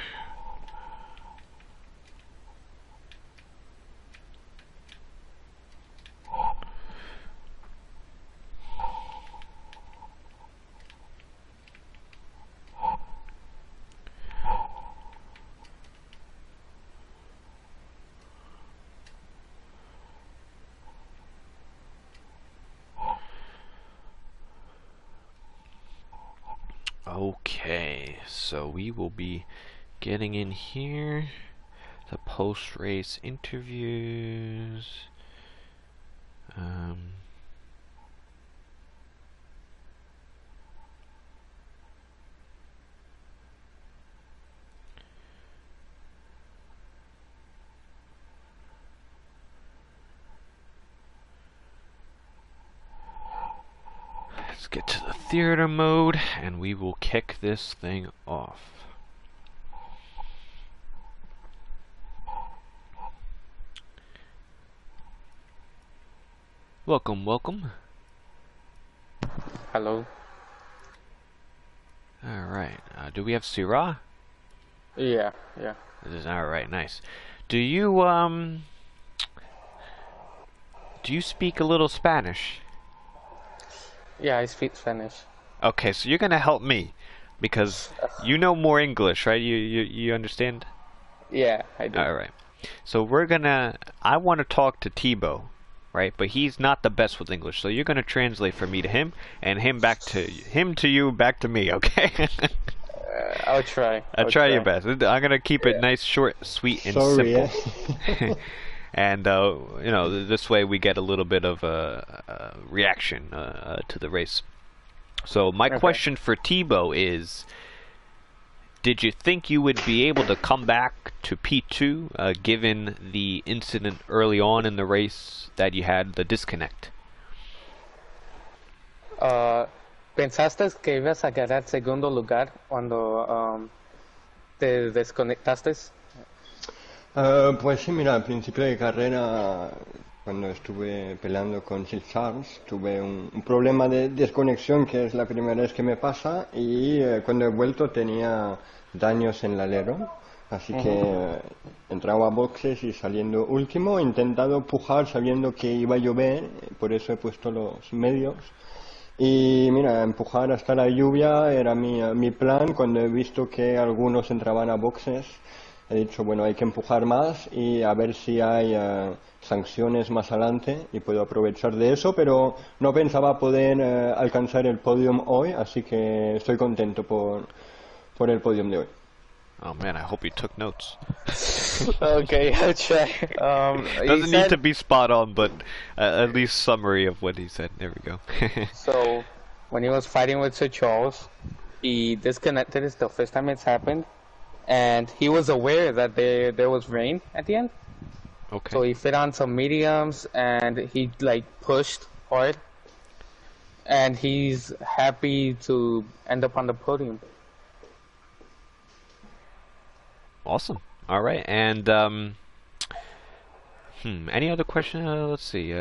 so we will be getting in here. The post-race interviews. Let's get to the theater mode, and we will kick this thing off. Welcome, welcome. Hello. Alright, do we have Syrah? Yeah. Alright, nice. Do you speak a little Spanish? Yeah, I speak Spanish. Okay, so you're gonna help me, because you know more English, right? You understand? Yeah, I do. Alright. So I want to talk to Thibaut, right? But he's not the best with English, so you're gonna translate for me to him, and him to you, back to me, okay? I'll try. I'll try your best. I'm gonna keep it nice, short, sweet, and simple. And you know, this way we get a little bit of a reaction to the race. So my question for Thibaut is: did you think you would be able to come back to P2 given the incident early on in the race that you had the disconnect? ¿Pensaste que ibas a quedar segundo lugar cuando te desconectaste? Pues sí, mira, al principio de carrera, cuando estuve peleando con Charles, tuve un problema de desconexión, que es la primera vez que me pasa, y cuando he vuelto tenía daños en el alero, así que entraba a boxes y saliendo último, he intentado pujar sabiendo que iba a llover, por eso he puesto los medios. Y mira, empujar hasta la lluvia era mi plan. Cuando he visto que algunos entraban a boxes, he dicho, bueno, hay que empujar más y a ver si hay sanciones más adelante y puedo aprovechar de eso, pero no pensaba poder alcanzar el podium hoy, así que estoy contento por el podium de hoy. Oh man, I hope you took notes. Okay, I'll try. Doesn't need to be spot on, but at least summary of what he said. There we go. So, when he was fighting with Sir Charles, he disconnected. It's the first time it's happened. And he was aware that there was rain at the end. Okay. So he fit on some mediums and he like pushed hard. And he's happy to end up on the podium. Awesome. All right. And any other question? Let's see.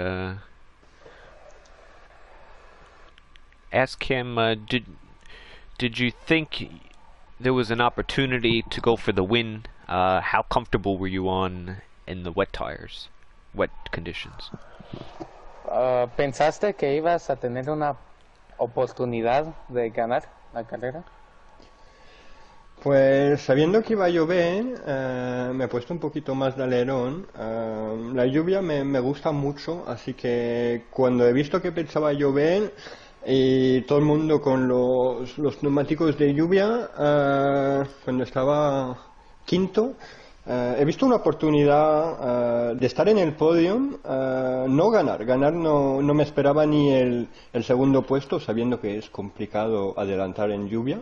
Ask him. Did you think there was an opportunity to go for the win? How comfortable were you in the wet tires, wet conditions? ¿Pensaste que ibas a tener una oportunidad de ganar la carrera? Pues sabiendo que iba a llover, me he puesto un poquito más de alerón. La lluvia me gusta mucho, así que cuando he visto que pensaba llover y todo el mundo con los neumáticos de lluvia, cuando estaba quinto, he visto una oportunidad de estar en el podium, no ganar no me esperaba ni el segundo puesto, sabiendo que es complicado adelantar en lluvia.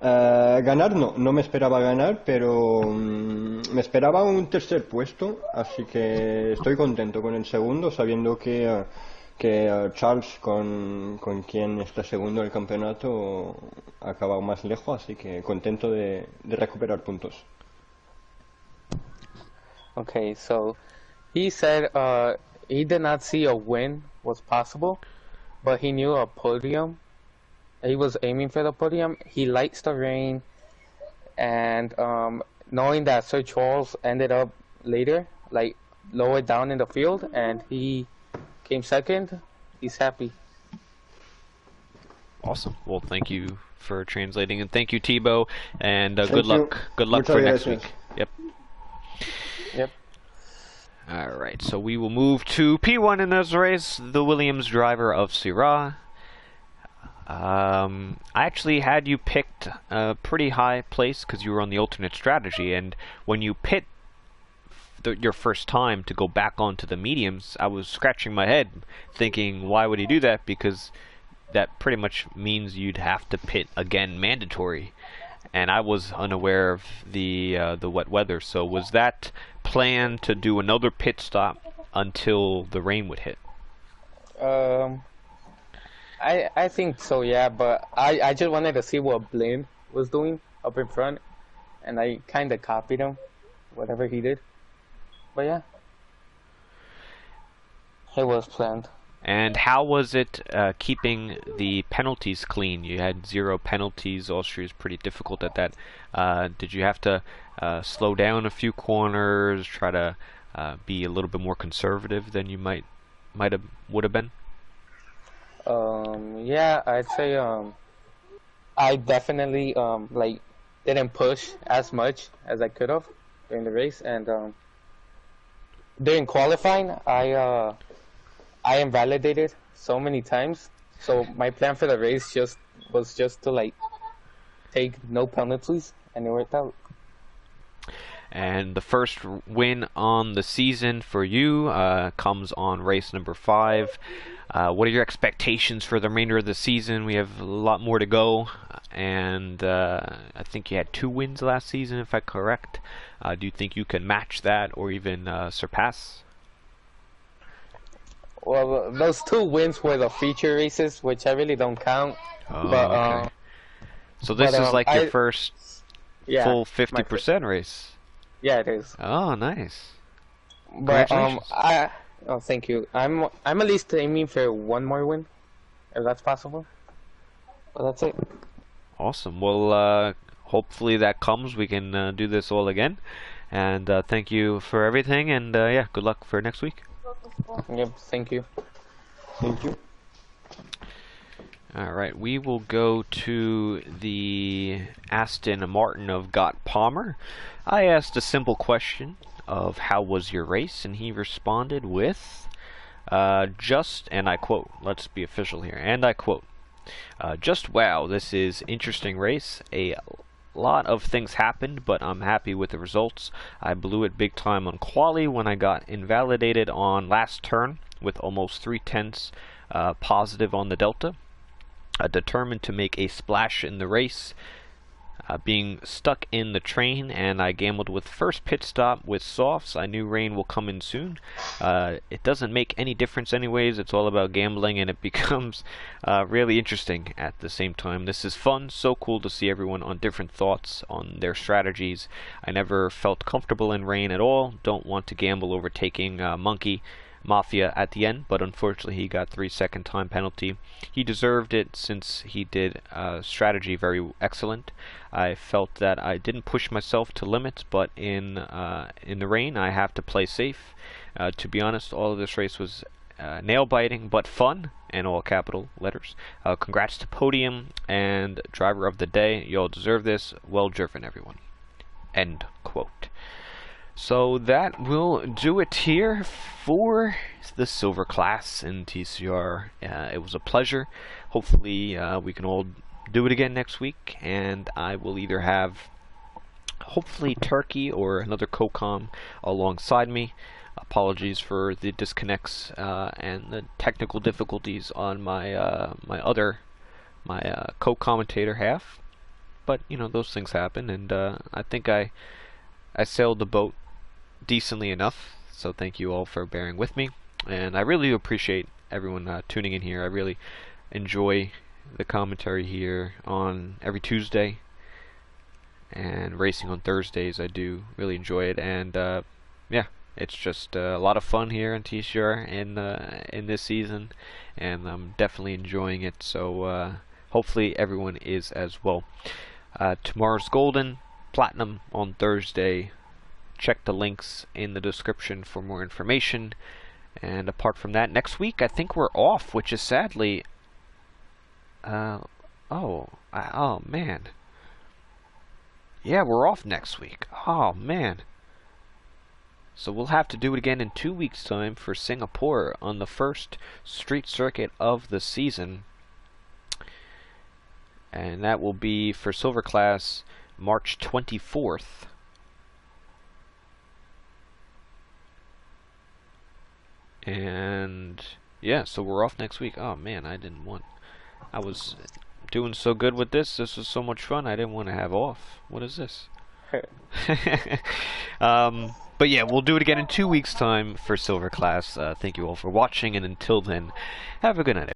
Ganar no me esperaba ganar, pero me esperaba un tercer puesto, así que estoy contento con el segundo, sabiendo que Charles, con quien está segundo en el campeonato, ha acabado más lejos, así que contento de recuperar puntos. Okay, so he said he did not see a win was possible, but he knew a podium. He was aiming for the podium. He likes the rain, and knowing that Sir Charles ended up later, like lower down in the field, and he came second, he's happy. Awesome. Well, thank you for translating, and thank you, Thibaut, and good you. luck. Good luck Muchas for next gracias. week. Yep. All right, so we will move to P1 in this race, the Williams driver of Syrah. I actually had you picked a pretty high place because you were on the alternate strategy, and when you pit your first time to go back onto the mediums, I was scratching my head thinking, why would he do that? Because that pretty much means you'd have to pit again mandatory, and I was unaware of the wet weather. So was that plan to do another pit stop until the rain would hit? I think so, yeah, but I just wanted to see what Blaine was doing up in front, and I kind of copied him, whatever he did. But yeah, it was planned. And how was it keeping the penalties clean? You had 0 penalties. Austria is pretty difficult at that. Did you have to slow down a few corners, try to be a little bit more conservative than you would have been? Yeah, I'd say I definitely like didn't push as much as I could have during the race, and during qualifying, I invalidated so many times. So my plan for the race was to like take no penalties, and it worked out. And the first win on the season for you comes on race number 5. What are your expectations for the remainder of the season? We have a lot more to go, and I think you had 2 wins last season, if I'm correct. Do you think you can match that or even surpass? Well, those 2 wins were the feature races, which I really don't count. Oh, but okay. So this is like your first full 50% first race. Yeah, it is. Oh, nice. But Congratulations. oh, thank you. I'm at least aiming for 1 more win, if that's possible. But that's it. Awesome. Well, hopefully that comes. We can do this all again. And thank you for everything. And yeah, good luck for next week. Yep. Thank you. Thank you. All right, we will go to the Aston Martin of Gott Palmer. I asked a simple question of how was your race, and he responded with just, and I quote, let's be official here, and I quote, just wow, this is interesting race. A lot of things happened, but I'm happy with the results. I blew it big time on quali when I got invalidated on last turn with almost 3/10 positive on the delta. Determined to make a splash in the race, being stuck in the train, and I gambled with first pit stop with softs. I knew rain will come in soon. It doesn't make any difference anyways. It's all about gambling, and it becomes really interesting at the same time. This is fun, so cool to see everyone on different thoughts on their strategies. I never felt comfortable in rain at all. Don't want to gamble over taking Monkey Mafia at the end, but unfortunately he got 3-second time penalty. He deserved it since he did strategy very excellent. I felt that I didn't push myself to limits, but in the rain I have to play safe. To be honest, all of this race was nail biting but fun, and all capital letters. Congrats to podium and driver of the day. You all deserve this. Well driven, everyone. End quote. So that will do it here for the silver class in TCR. It was a pleasure. Hopefully we can all do it again next week, and I will either have hopefully Turkey or another co-com alongside me. Apologies for the disconnects and the technical difficulties on my my co-commentator half, but you know, those things happen, and I think I sailed the boat decently enough, so thank you all for bearing with me, and I really appreciate everyone tuning in here. I really enjoy the commentary here on every Tuesday and racing on Thursdays. I do really enjoy it, and yeah, it's just a lot of fun here in TCR in this season, and I'm definitely enjoying it, so hopefully everyone is as well. Tomorrow's Golden, Platinum on Thursday. Check the links in the description for more information. And apart from that, next week I think we're off, which is sadly oh man. Yeah, we're off next week. Oh man. So we'll have to do it again in 2 weeks' time for Singapore on the first street circuit of the season. And that will be for Silver Class March 24th. And yeah, so we're off next week. Oh man, I was doing so good with this. This was so much fun. I didn't want to have off. What is this? But yeah, we'll do it again in 2 weeks' time for Silver Class. Thank you all for watching, and until then, have a good night.